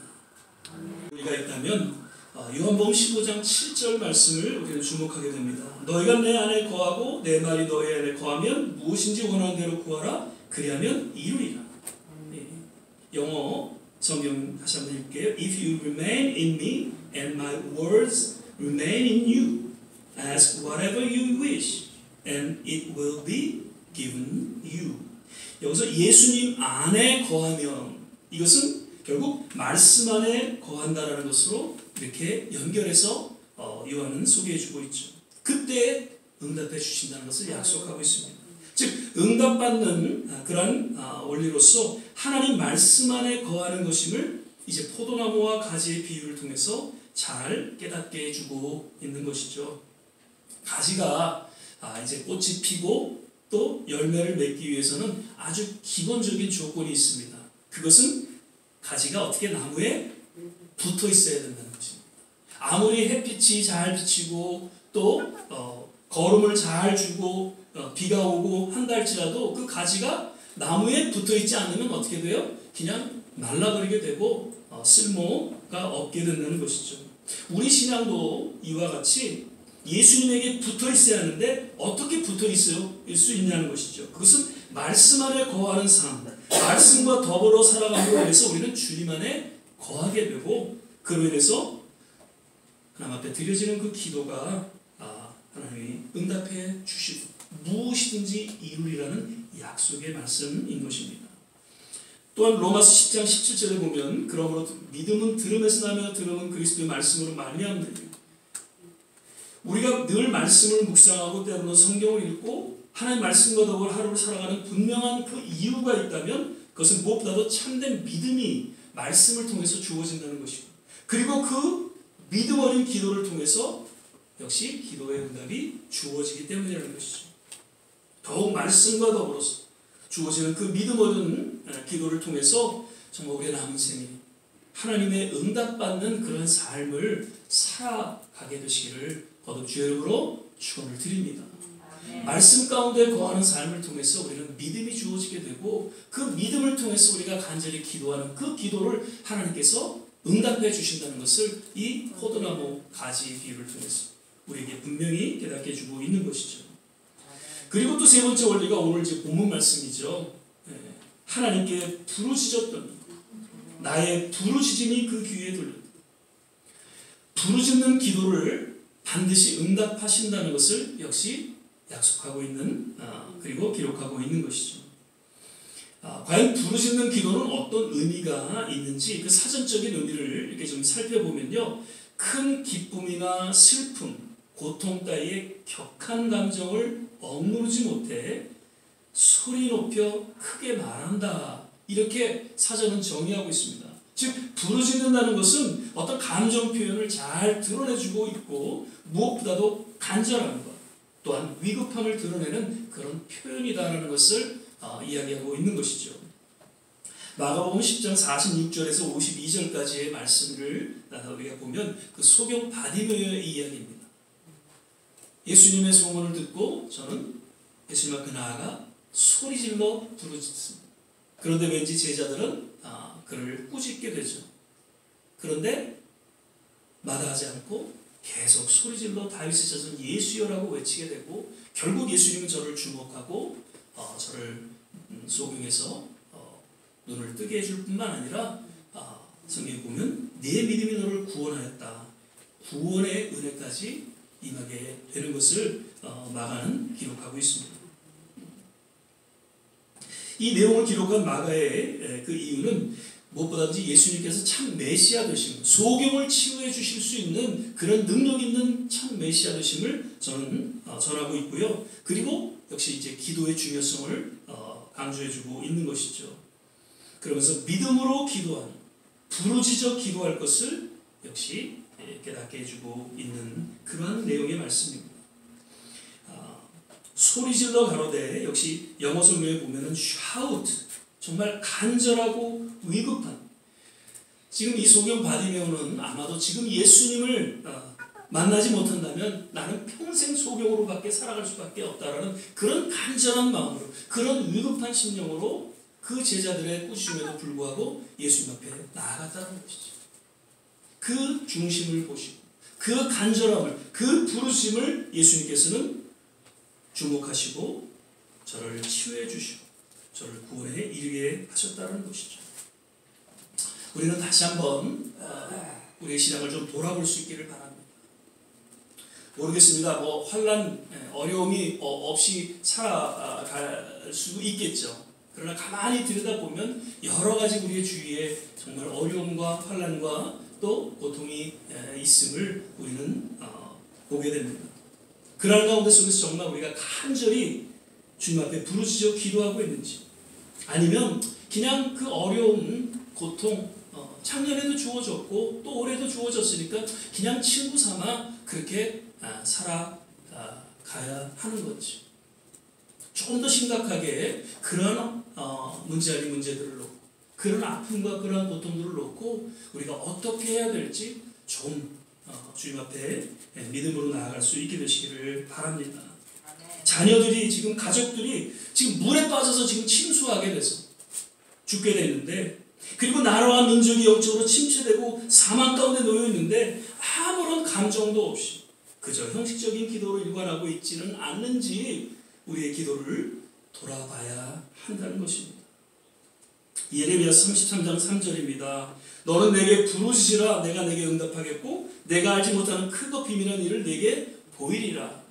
우리가 있다면 요한복음 15장 7절 말씀을 우리는 주목하게 됩니다. 너희가 내 안에 거하고 내 말이 너희 안에 거하면 무엇인지 원하는 대로 구하라 그리하면 이루리라. 영어 성경 다시 한번 읽게요. If you remain in me and my words remain in you, ask whatever you wish and it will be given you. 여기서 예수님 안에 거하면 이것은 결국 말씀 안에 거한다라는 것으로 이렇게 연결해서 요한은 소개해주고 있죠. 그때 응답해 주신다는 것을 약속하고 있습니다. 즉 응답받는 그런 원리로서 하나님 말씀 안에 거하는 것임을 이제 포도나무와 가지의 비유를 통해서 잘 깨닫게 해주고 있는 것이죠. 가지가 이제 꽃이 피고 또 열매를 맺기 위해서는 아주 기본적인 조건이 있습니다. 그것은 가지가 어떻게 나무에 붙어 있어야 된다는 것입니다. 아무리 햇빛이 잘 비치고 또 거름을 잘 주고 비가 오고 한다 할지라도 그 가지가 나무에 붙어 있지 않으면 어떻게 돼요? 그냥 말라버리게 되고 쓸모가 없게 된다는 것이죠. 우리 신앙도 이와 같이 예수님에게 붙어 있어야 하는데 어떻게 붙어 있을 수 있냐는 것이죠. 그것은 말씀 안에 거하는 삶, 말씀과 더불어 살아감으로 인해서 우리는 주님 안에 거하게 되고 그로 인해서 하나님 앞에 드려지는 그 기도가 하나님이 응답해 주시고 무엇이든지 이루리라는 약속의 말씀인 것입니다. 또한 로마서 10장 17절에 보면 그러므로 믿음은 들음에서 나며 들음은 그리스도의 말씀으로 말미암느니라. 우리가 늘 말씀을 묵상하고 때로는 성경을 읽고 하나님 말씀과 더불어 하루를 살아가는 분명한 그 이유가 있다면 그것은 무엇보다도 참된 믿음이 말씀을 통해서 주어진다는 것이고, 그리고 그 믿음 어린 기도를 통해서 역시 기도의 응답이 주어지기 때문이라는 것이죠. 더욱 말씀과 더불어서 주어지는 그 믿음 어린 기도를 통해서 정말 우리의 남은 생에 하나님의 응답받는 그런 삶을 살아가게 되시기를 거듭 주의 이름으로 축원을 드립니다. 말씀 가운데 거하는 삶을 통해서 우리는 믿음이 주어지게 되고, 그 믿음을 통해서 우리가 간절히 기도하는 그 기도를 하나님께서 응답해 주신다는 것을 이 포도나무 가지 비유를 통해서 우리에게 분명히 깨닫게 해주고 있는 것이죠. 그리고 또 세 번째 원리가 오늘 이제 본문 말씀이죠. 하나님께 부르짖었더니 나의 부르짖음이 그 귀에 들렸다. 부르짖는 기도를 반드시 응답하신다는 것을 역시 약속하고 있는, 그리고 기록하고 있는 것이죠. 과연 부르짖는 기도는 어떤 의미가 있는지 그 사전적인 의미를 이렇게 좀 살펴보면요, 큰 기쁨이나 슬픔, 고통 따위의 격한 감정을 억누르지 못해 소리 높여 크게 말한다, 이렇게 사전은 정의하고 있습니다. 즉 부르짖는다는 것은 어떤 감정 표현을 잘 드러내주고 있고 무엇보다도 간절한 것, 또한 위급함을 드러내는 그런 표현이다라는 것을 이야기하고 있는 것이죠. 마가복음 10장 46절에서 52절까지의 말씀을 우리가 보면 그 소경 바디메오의 이야기입니다. 예수님의 소문을 듣고 저는 예수님 앞에 나아가 소리질러 부르짖습니다. 그런데 왠지 제자들은 그를 꾸짖게 되죠. 그런데 마다하지 않고 계속 소리질러 다윗의 자손 예수여라고 외치게 되고, 결국 예수님은 저를 주목하고 저를 소경해서 눈을 뜨게 해줄 뿐만 아니라 성경에 보면 네 믿음이 너를 구원하였다, 구원의 은혜까지 임하게 되는 것을 마가는 기록하고 있습니다. 이 내용을 기록한 마가의 그 이유는 무엇보다든지 예수님께서 참 메시아 되심을, 소경을 치유해 주실 수 있는 그런 능력 있는 참 메시아 되심을 저는 전하고 있고요. 그리고 역시 이제 기도의 중요성을 강조해주고 있는 것이죠. 그러면서 믿음으로 기도하는, 부르짖어 기도할 것을 역시 깨닫게 해주고 있는 그러한 내용의 말씀입니다. 소리질러 가로되, 역시 영어 성경에 보면은 shout, 정말 간절하고 위급한, 지금 이 소경 바디메오는 아마도 지금 예수님을 만나지 못한다면 나는 평생 소경으로밖에 살아갈 수밖에 없다라는 그런 간절한 마음으로, 그런 위급한 심령으로 그 제자들의 꾸짖음에도 불구하고 예수님 앞에 나아갔다는 것이죠. 그 중심을 보시고 그 간절함을, 그 부르심을 예수님께서는 주목하시고 저를 치유해 주시고 저를 구원에 이르게 하셨다는 것이죠. 우리는 다시 한번 우리의 신앙을 좀 돌아볼 수 있기를 바랍니다. 모르겠습니다. 뭐 환난, 어려움이 없이 살아갈 수 있겠죠. 그러나 가만히 들여다보면 여러 가지 우리의 주위에 정말 어려움과 환난과 또 고통이 있음을 우리는 보게 됩니다. 그날 가운데 속에서 정말 우리가 간절히 주님 앞에 부르짖어 기도하고 있는지, 아니면 그냥 그 어려움, 고통, 작년에도 주어졌고 또 올해도 주어졌으니까 그냥 친구 삼아 그렇게 살아가야 하는 건지, 조금 더 심각하게 그런 문제 아닌 문제들을 놓고 그런 아픔과 그런 고통들을 놓고 우리가 어떻게 해야 될지 좀 주님 앞에 믿음으로 나아갈 수 있게 되시기를 바랍니다. 자녀들이 지금, 가족들이 지금 물에 빠져서 지금 침수하게 돼서 죽게 되는데, 그리고 나라와 민족이 영적으로 침체되고 사망 가운데 놓여 있는데 아무런 감정도 없이 그저 형식적인 기도로 일관하고 있지는 않는지 우리의 기도를 돌아봐야 한다는 것입니다. 예레미야서 33장 3절입니다. 너는 내게 부르짖으라 내가 내게 응답하겠고 내가 알지 못하는 크고 비밀한 일을 내게 보이리라.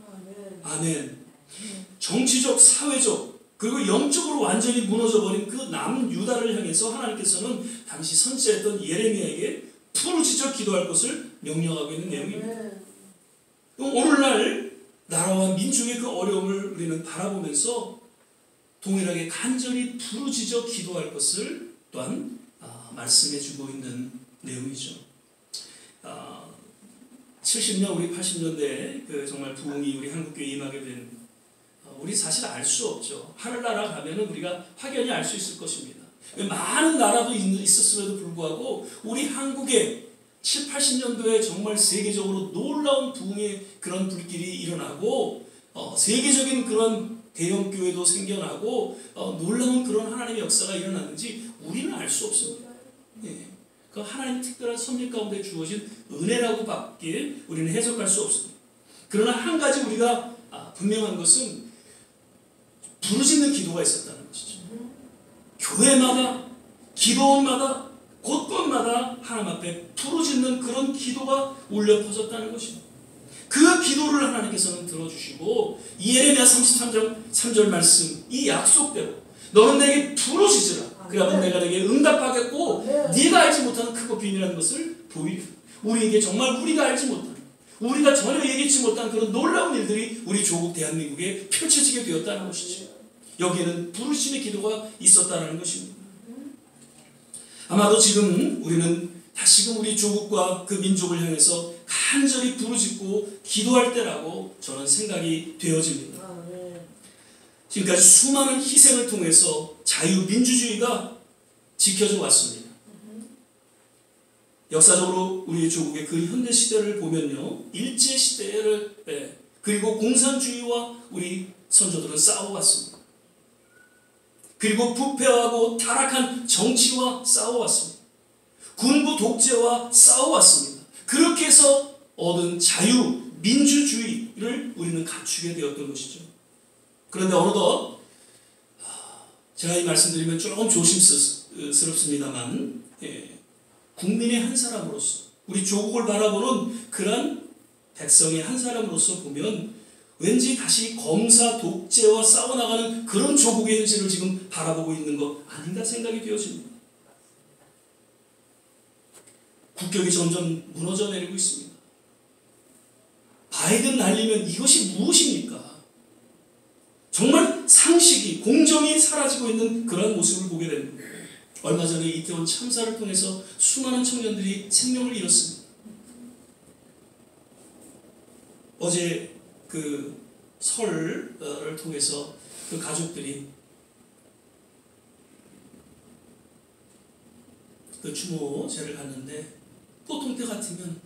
아멘. 정치적, 사회적, 그리고 영적으로 완전히 무너져버린 그 남유다를 향해서 하나님께서는 당시 선지자였던 예레미야에게 부르짖어 기도할 것을 명령하고 있는 내용입니다. 오늘날 나라와 민족의 그 어려움을 우리는 바라보면서 동일하게 간절히 부르짖어 기도할 것을 또한 말씀해주고 있는 내용이죠. 70년 우리 80년대에 그 정말 부흥이 우리 한국교회에 임하게 된 우리 사실 알 수 없죠. 하늘나라 가면은 우리가 확연히 알 수 있을 것입니다. 많은 나라도 있었음에도 불구하고 우리 한국에 7, 80년도에 정말 세계적으로 놀라운 부흥의 그런 불길이 일어나고 세계적인 그런 대형 교회도 생겨나고 놀라운 그런 하나님의 역사가 일어났는지 우리는 알 수 없습니다. 예. 그 하나님 특별한 섭리 가운데 주어진 은혜라고밖에 우리는 해석할 수 없습니다. 그러나 한 가지 우리가 분명한 것은 부르짖는 기도가 있었다는 것이죠. 교회마다 기도원마다 곳곳마다 하나님 앞에 부르짖는 그런 기도가 울려 퍼졌다는 것입니다. 그 기도를 하나님께서는 들어주시고 이 예레미야 33장 3절 말씀 이 약속대로 너는 내게 부르짖으라. 그러면 내가 내게 응답하겠고 네가 알지 못하는 크고 비밀한 것을 보이리라. 우리에게 정말 우리가 알지 못하는 우리가 전혀 예기치 못한 그런 놀라운 일들이 우리 조국 대한민국에 펼쳐지게 되었다는 것이죠. 여기에는 부르짖음의 기도가 있었다는 것입니다. 아마도 지금 우리는 다시금 우리 조국과 그 민족을 향해서 간절히 부르짖고 기도할 때라고 저는 생각이 되어집니다. 지금까지 수많은 희생을 통해서 자유민주주의가 지켜져 왔습니다. 역사적으로 우리 조국의 그 현대 시대를 보면요, 일제 시대를 그리고 공산주의와 우리 선조들은 싸워왔습니다. 그리고 부패하고 타락한 정치와 싸워왔습니다. 군부 독재와 싸워왔습니다. 그렇게 해서 얻은 자유, 민주주의를 우리는 갖추게 되었던 것이죠. 그런데 어느덧 제가 이 말씀드리면 조금 조심스럽습니다만 국민의 한 사람으로서 우리 조국을 바라보는 그런 백성의 한 사람으로서 보면 왠지 다시 검사 독재와 싸워나가는 그런 조국의 현실을 지금 바라보고 있는 것 아닌가 생각이 되어집니다. 국격이 점점 무너져 내리고 있습니다. 바이든 날리면 이것이 무엇입니까? 정말 상식이, 공정이 사라지고 있는 그런 모습을 보게 됩니다. 얼마 전에 이태원 참사를 통해서 수많은 청년들이 생명을 잃었습니다. 어제 그 설을 통해서 그 가족들이 그 추모제를 갔는데 보통 때 같으면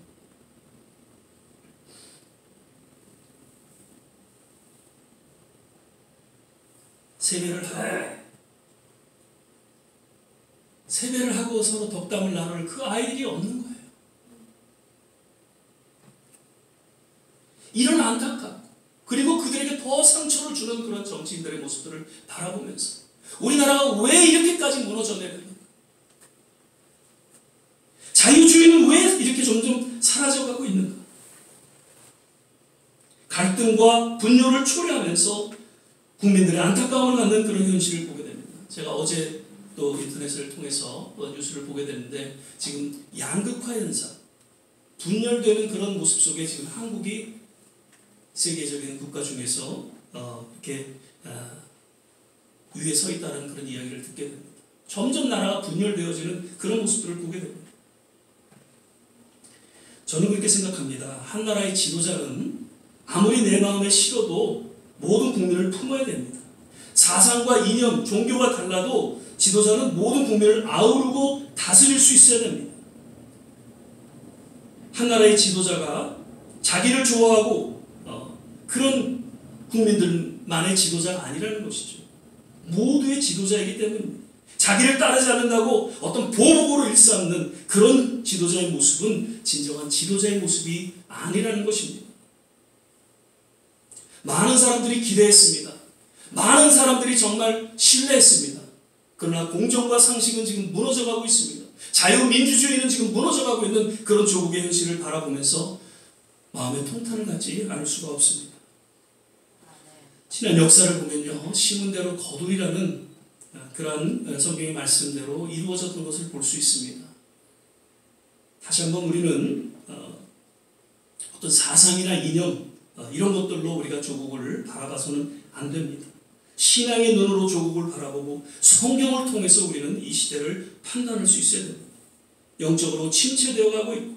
세배를 하고 서로 덕담을 나눌 그 아이들이 없는 거예요. 이런 안타깝고 그리고 그들에게 더 상처를 주는 그런 정치인들의 모습들을 바라보면서 우리나라가 왜 이렇게까지 무너져 내렸는가? 자유주의는 왜 이렇게 점점 사라져가고 있는가? 갈등과 분노를 초래하면서 국민들의 안타까움을 갖는 그런 현실을 보게 됩니다. 제가 어제 또 인터넷을 통해서 뉴스를 보게 됐는데 지금 양극화 현상, 분열되는 그런 모습 속에 지금 한국이 세계적인 국가 중에서 이렇게 위에 서 있다는 그런 이야기를 듣게 됩니다. 점점 나라가 분열되어지는 그런 모습들을 보게 됩니다. 저는 그렇게 생각합니다. 한 나라의 지도자는 아무리 내 마음에 싫어도 모든 국민을 품어야 됩니다. 사상과 이념, 종교가 달라도 지도자는 모든 국민을 아우르고 다스릴 수 있어야 됩니다. 한 나라의 지도자가 자기를 좋아하고 그런 국민들만의 지도자가 아니라는 것이죠. 모두의 지도자이기 때문입니다. 자기를 따르지 않는다고 어떤 보복으로 일삼는 그런 지도자의 모습은 진정한 지도자의 모습이 아니라는 것입니다. 많은 사람들이 기대했습니다. 많은 사람들이 정말 신뢰했습니다. 그러나 공정과 상식은 지금 무너져가고 있습니다. 자유민주주의는 지금 무너져가고 있는 그런 조국의 현실을 바라보면서 마음의 통탄을 갖지 않을 수가 없습니다. 지난 역사를 보면요, 심은대로 거두리라는 그러한 성경의 말씀대로 이루어졌던 것을 볼 수 있습니다. 다시 한번 우리는 어떤 사상이나 이념 이런 것들로 우리가 조국을 바라봐서는 안 됩니다. 신앙의 눈으로 조국을 바라보고 성경을 통해서 우리는 이 시대를 판단할 수 있어야 됩니다. 영적으로 침체되어 가고 있고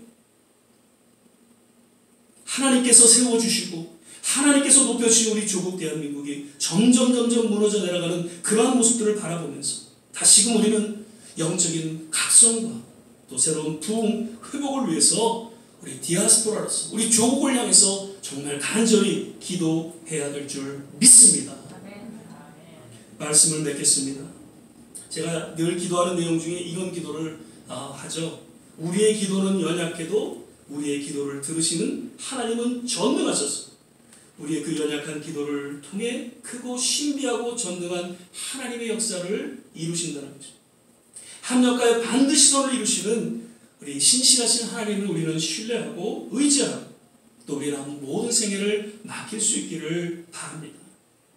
하나님께서 세워주시고 하나님께서 높여주신 우리 조국 대한민국이 점점 무너져 내려가는 그러한 모습들을 바라보면서 다시금 우리는 영적인 각성과 또 새로운 부흥 회복을 위해서 우리 디아스포라로서 우리 조국을 향해서 정말 간절히 기도해야 될 줄 믿습니다. 말씀을 맺겠습니다. 제가 늘 기도하는 내용 중에 이런 기도를 하죠. 우리의 기도는 연약해도 우리의 기도를 들으시는 하나님은 전능하셔서 우리의 그 연약한 기도를 통해 크고 신비하고 전능한 하나님의 역사를 이루신다는 거죠. 합력하여 반드시 선을 이루시는 우리 신실하신 하나님을 우리는 신뢰하고 의지하고 또 우리 남은 모든 생애를 맡길 수 있기를 바랍니다.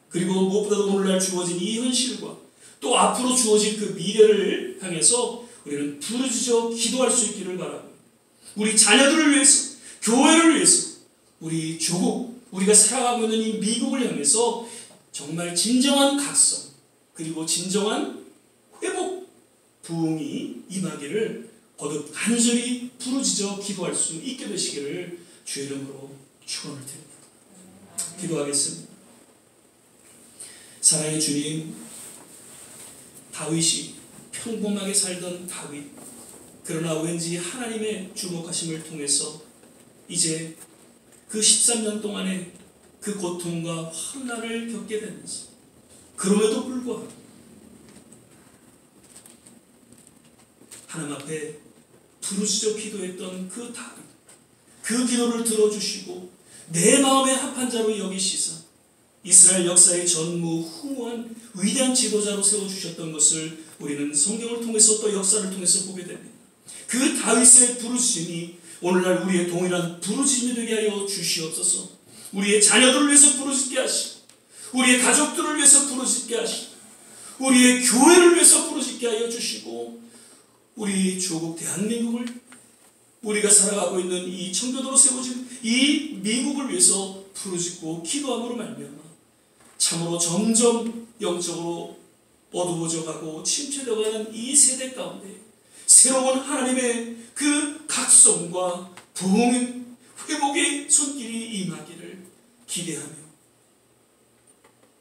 그리고 무엇보다도 오늘날 주어진 이 현실과 또 앞으로 주어질 그 미래를 향해서 우리는 부르짖어 기도할 수 있기를 바라고 우리 자녀들을 위해서 교회를 위해서 우리 조국 우리가 살아가고 있는 이 미국을 향해서 정말 진정한 각성 그리고 진정한 회복 부흥이 임하기를 거듭 간절히 부르짖어 기도할 수 있게 되시기를 주의 이름으로 축원을 드립니다. 기도하겠습니다. 사랑의 주님, 다윗이 평범하게 살던 다윗, 그러나 왠지 하나님의 주목하심을 통해서 이제 그 13년 동안의 그 고통과 환난을 겪게 되면서 그럼에도 불구하고 하나님 앞에 부르짖어 기도했던 그 다윗, 그 기도를 들어주시고 내 마음에 합한 자로 여기시사 이스라엘 역사의 전무후무한 위대한 지도자로 세워주셨던 것을 우리는 성경을 통해서 또 역사를 통해서 보게 됩니다. 그 다윗의 부르짖음이 오늘날 우리의 동일한 부르짖음이 되게 하여 주시옵소서. 우리의 자녀들을 위해서 부르짖게 하시고 우리의 가족들을 위해서 부르짖게 하시고 우리의 교회를 위해서 부르짖게 하여 주시고 우리 조국 대한민국을 우리가 살아가고 있는 이 청교도로 세워진 이 미국을 위해서 부르짖고 기도함으로 말미암아 참으로 점점 영적으로 어두워져 가고 침체되어 가는 이 세대 가운데 새로운 하나님의 그 각성과 부흥, 회복의 손길이 임하기를 기대하며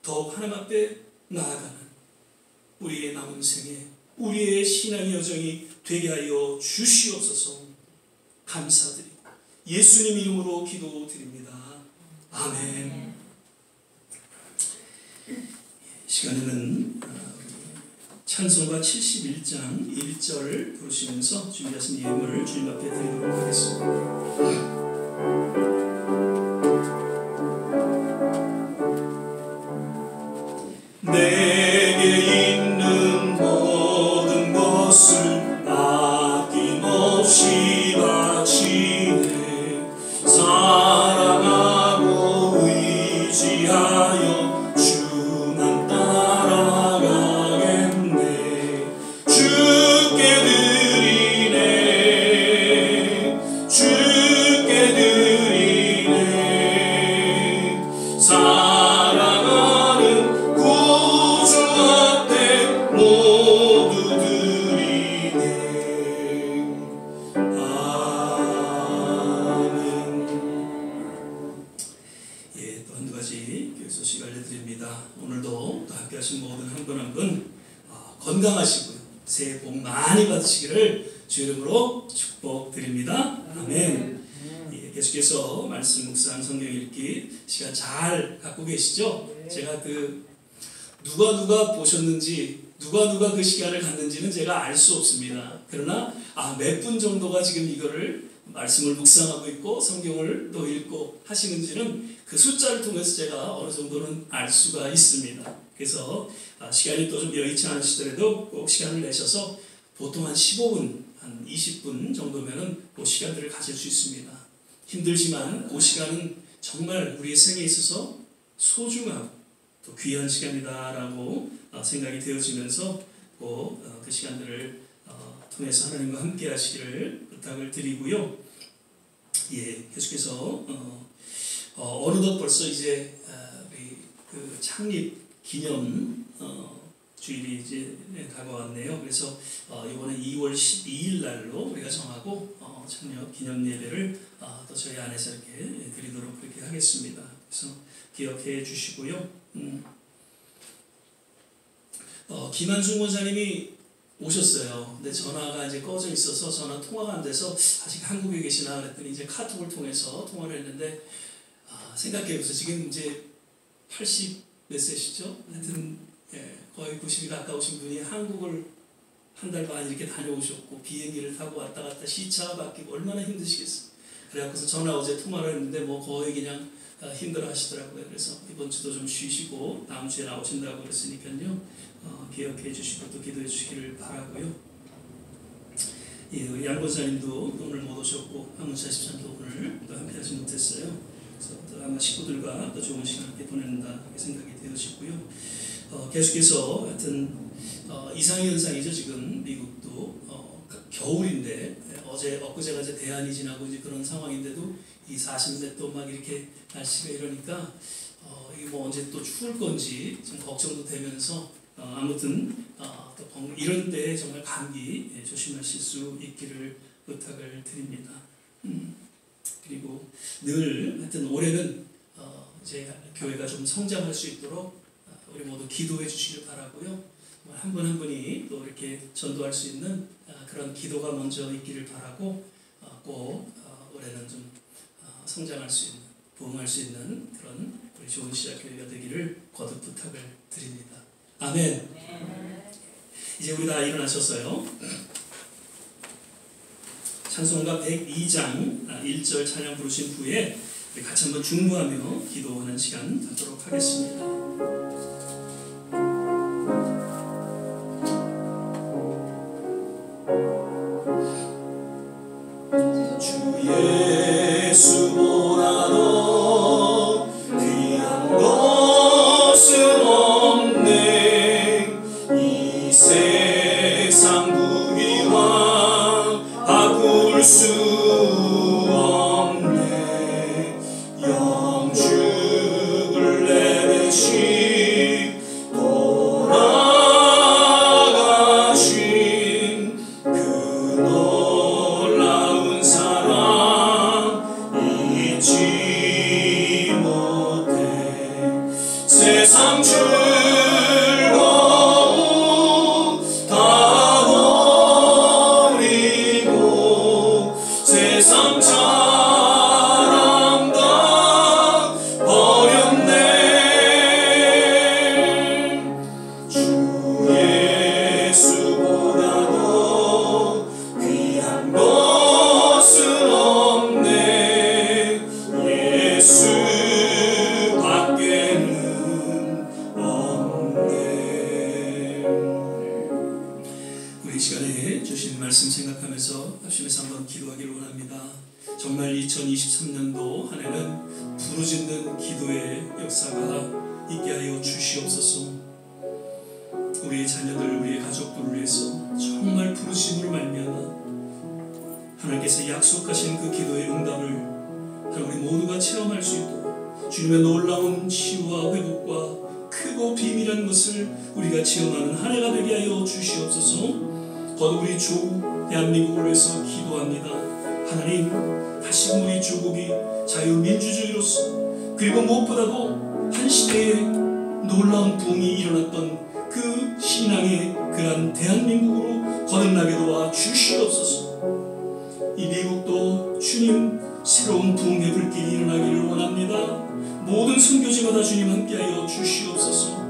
더욱 하나님 앞에 나아가는 우리의 남은 생에 우리의 신앙의 여정이 되게 하여 주시옵소서. 감사드리고 예수님 이름으로 기도드립니다. 아멘. 시간에는 찬송가 71장 1절 부르시면서 준비하신 예물을 주님 앞에 드리도록 하겠습니다. 내게 있는 모든 것을 아낌없이 바치네. 사랑하고 의지하여 주만 따라가겠네. 주께 드리네. 주께 드리네. 사랑하는 구주 앞에 모두 드리네. 아멘. 예, 또 한두 가지 교회 소식 알려드립니다. 오늘도 또 함께 하신 모든 한 분 한 분 건강하시고요. 새해 복 많이 받으시기를 주 이름으로 축복드립니다. 아멘. 예, 계속해서 말씀 묵상 성경 읽기 시간 잘 갖고 계시죠? 제가 누가 보셨는지 누가 그 시간을 갖는지는 제가 알 수 없습니다. 그러나 몇 분 정도가 지금 이거를 말씀을 묵상하고 있고 성경을 또 읽고 하시는지는 그 숫자를 통해서 제가 어느 정도는 알 수가 있습니다. 그래서 시간이 또 좀 여의치 않으시더라도 꼭 시간을 내셔서 보통 한 15분, 한 20분 정도면은 그 시간들을 가질 수 있습니다. 힘들지만 그 시간은 정말 우리의 생에 있어서 소중하고 또 귀한 시간이다라고 생각이 되어지면서 꼭 그 시간들을 통해서 하나님과 함께 하시기를 부탁을 드리고요. 예, 계속해서 어느덧 벌써 이제 우리 그 창립 기념 주일이 이제 다가왔네요. 그래서 이번에 2월 12일 날로 우리가 정하고 창립 기념 예배를 또 저희 안에서 이렇게 드리도록 그렇게 하겠습니다. 그래서 기억해 주시고요. 김한순 권사님이 오셨어요. 근데 전화가 이제 꺼져 있어서 전화 통화가 안 돼서 아직 한국에 계시나 그랬더니 이제 카톡을 통해서 통화를 했는데 생각해보세요. 지금 이제 80 몇 세시죠? 하여튼 예, 거의 90이 가까우신 분이 한국을 한 달 반 이렇게 다녀오셨고 비행기를 타고 왔다 갔다 시차 바뀌고 얼마나 힘드시겠어요. 그래갖고서 전화 어제 통화를 했는데 뭐 거의 그냥 힘들어 하시더라고요. 그래서 이번 주도 좀 쉬시고 다음 주에 나오신다고 그랬으니까요. 기억해 주시고 또 기도해 주시기를 바라고요. 예, 우리 양 권사님도 오늘 못 오셨고 한문사 13도 오늘 또 함께 하지 못했어요. 그래서 또 아마 식구들과 또 좋은 시간 함께 보낸다 이렇게 생각이 되어지고요. 계속해서 하여튼 이상의 현상이죠. 지금 미국도 겨울인데 엊그제가 이제 대안이 지나고 이제 그런 상황인데도 이 40몇 도 막 이렇게 날씨가 이러니까 이게 뭐 언제 또 추울 건지 좀 걱정도 되면서 아무튼 또 이런 때에 정말 감기 조심하실 수 있기를 부탁을 드립니다. 그리고 늘 하여튼 올해는 이제 교회가 좀 성장할 수 있도록 우리 모두 기도해 주시길 바라고요. 한 분 한 분이 또 이렇게 전도할 수 있는 그런 기도가 먼저 있기를 바라고 꼭 올해는 좀 성장할 수 있는, 부흥할 수 있는 그런 우리 좋은 시작 교회가 되기를 거듭 부탁을 드립니다. 아멘. 이제 우리 다 일어나셨어요. 찬송가 102장 1절 찬양 부르신 후에 우리 같이 한번 중보하며 기도하는 시간 갖도록 하겠습니다. 예수보다도 귀한 것은 없네. 이 세상 부귀와 바꿀 수 없네. 영죽을 내리시 돌아가신 그 놀라운 사랑 잊지 못해. 세상 즐거움 다 버리고 세상 자랑 다 버렸네. 주 예수보다도 귀한 것은 없네. 예수 밖에는 없네. 우리 이 시간에 주신 말씀 생각하면서 합심해서 한번 기도하기를 원합니다. 정말 2023년도 한 해는 부르짖는 기도의 역사가 있게 하여 주시옵소서. 우리의 자녀들, 우리의 가족들을 위해서 정말 부르심으로 말미암아 하나님께서 약속하신 그 기도의 응답을 우리 모두가 체험할 수 있도록 주님의 놀라운 치유와 회복과 크고 비밀한 것을 우리가 체험하는 한 해가 되게 하여 주시옵소서. 거듭 우리 조국 대한민국을 위해서 기도합니다. 하나님, 다시 우리 조국이 자유민주주의로서 그리고 무엇보다도 한 시대에 놀라운 부흥이 일어났던 그 신앙의 그런 대한민국으로 거듭나게 도와 주시옵소서. 이 미국도 주님 새로운 부흥의 불길이 일어나기를 원합니다. 모든 선교지마다 주님 함께하여 주시옵소서.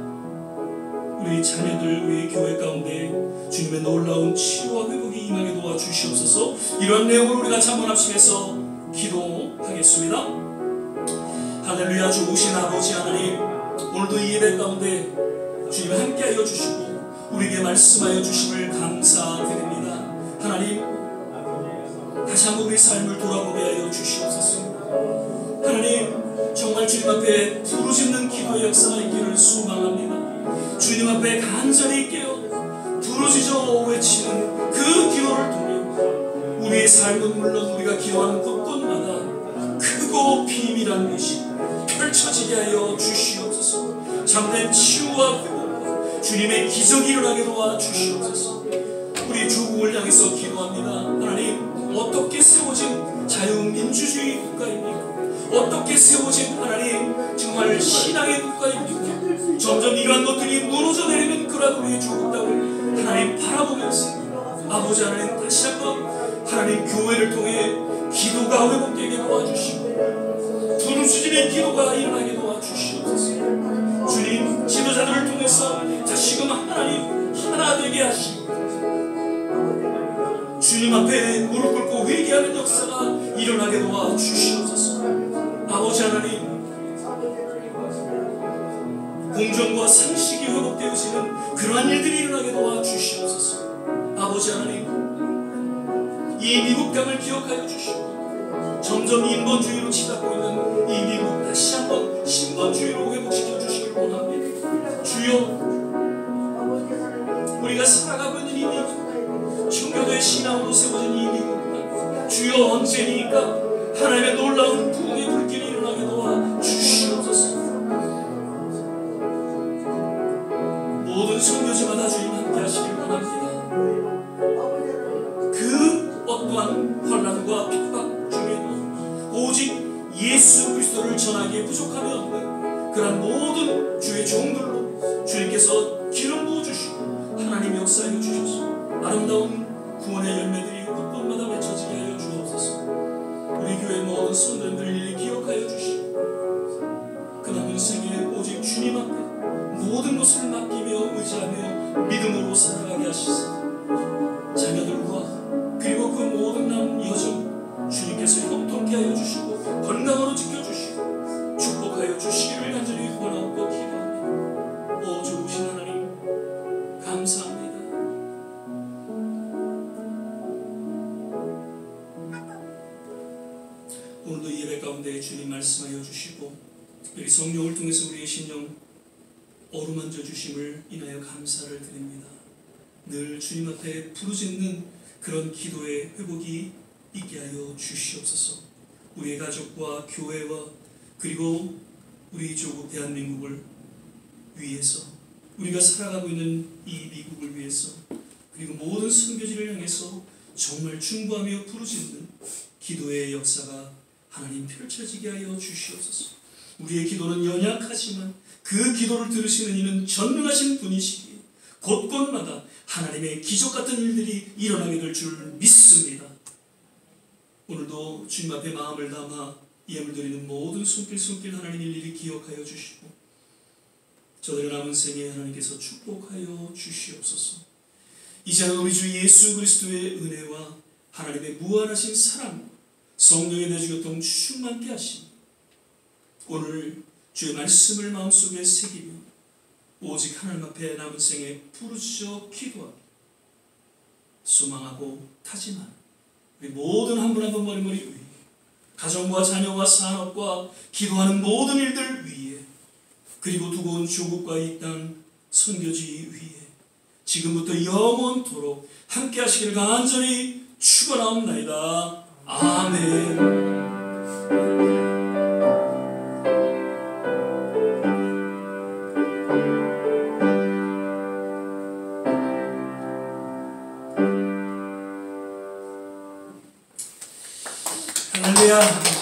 우리 자녀들, 우리 교회 가운데 주님의 놀라운 치유와 회복이 임하게 도와 주시옵소서. 이러한 내용으로 우리가 한번 합심해서 기도하겠습니다. 할렐루야. 좋으신 아버지 하나님, 오늘도 이 예배 가운데 주님 함께하여 주시고 우리에게 말씀하여 주심을 감사드립니다. 하나님, 다시 한번 우리 삶을 돌아보게 하여 주시옵소서. 하나님, 정말 정말 주님 앞에 부르짖는 기도의 역사가 있기를 소망합니다. 주님 앞에 간절히 깨어 부르짖어 외치는 그 기도를 통해 우리의 삶은 물론 우리가 기도하는 곳곳마다 크고 비밀한 것이 펼쳐지게 하여 주시옵소서. 참된 치유와 회복과 주님의 기적이 일어나게 도와주시옵소서. 우리 조국을 향해서 기도합니다. 하나님, 어떻게 세워진 자유민주주의 국가입니까? 어떻게 세워진 하나님 정말 신앙의 국가입니까? 점점 이러한 것들이 무너져 내리는 그런 우리의 조국 땅을 하나님 바라보면서 아버지 하나님 다시 한번 하나님 교회를 통해 기도가 회복되게 도와주시고 부르짖는 기도가 일어나게 도와주시옵소서. 주님, 지도자들을 통해서 다시금 하나님 하나 되게 하시고 주님 앞에 무릎 꿇고 회개하는 역사가 일어나게 도와주시옵소서. 아버지 하나님, 공정과 상식이 회복되어지는 그러한 일들이 일어나게 도와주시옵소서. 아버지 하나님, 이 미국 땅을 기억하여 주시고 점점 인본주의로 치닫고 있는 이 미국 다시 한번 신본주의로 회복시켜 주시길 원합니다. 주여, 우리가 살아가고 있는 이 미국, 청교도의 신앙으로 세워진 이 미국, 주여 언제니까 하나님의 놀라운 부흥의 불길이 일어나게 도와주시옵소서. 모든 선교지마다 주님 함께 하시길 원합니다. 그 어떠한 환난과 핍박 중에도 오직 예수 그리스도를 전하기에 부족함이 없는 그런 모든 주의 종들로 주님께서 기름 부어주시고 하나님 역사해 주셔서 아름다운 구원의 열매들이 곳곳마다 맺혀지게 하여 주옵소서. 우리 교회 모든 성도님들을 일일이 기억하여 주시고 그 남은 생에 오직 주님 앞에 모든 것을 맡기며 의지하며 믿음으로 살아가게 하시사 자녀들과 그리고 그 모든 남 여정 주님께서 형통케 하여 주시고 건강으로 지켜주시고 축복하여 주시기를 간절히 원하고 기도합니다. 오 좋으신 하나님, 감사합니다. 오늘도 예배 가운데 주님 말씀하여 주시고 특별히 성령을 통해서 우리의 심령 어루만져 주심을 인하여 감사를 드립니다. 늘 주님 앞에 부르짖는 그런 기도의 회복이 있게 하여 주시옵소서. 우리의 가족과 교회와 그리고 우리 조국 대한민국을 위해서, 우리가 살아가고 있는 이 미국을 위해서, 그리고 모든 선교지를 향해서 정말 중보하며 부르짖는 기도의 역사가 하나님 펼쳐지게 하여 주시옵소서. 우리의 기도는 연약하지만 그 기도를 들으시는 이는 전능하신 분이시기에 곳곳마다 하나님의 기적 같은 일들이 일어나게 될 줄 믿습니다. 오늘도 주님 앞에 마음을 담아 예물 드리는 모든 손길 하나님 일일이 기억하여 주시고 저들의 남은 생에 하나님께서 축복하여 주시옵소서. 이제는 우리 주 예수 그리스도의 은혜와 하나님의 무한하신 사랑, 성령의 내주교통 충만케 하심, 오늘 주의 말씀을 마음속에 새기며 오직 하나님 앞에 남은 생에 부르짖어 기도하며 소망하고 타진하는 우리 모든 한 분 한 분 머리머리 위에, 가정과 자녀와 산업과 기도하는 모든 일들 위에, 그리고 두고 온 조국과 이 땅 선교지 위에 지금부터 영원토록 함께 하시기를 간절히 축원하옵나이다. 아멘. 할렐루야.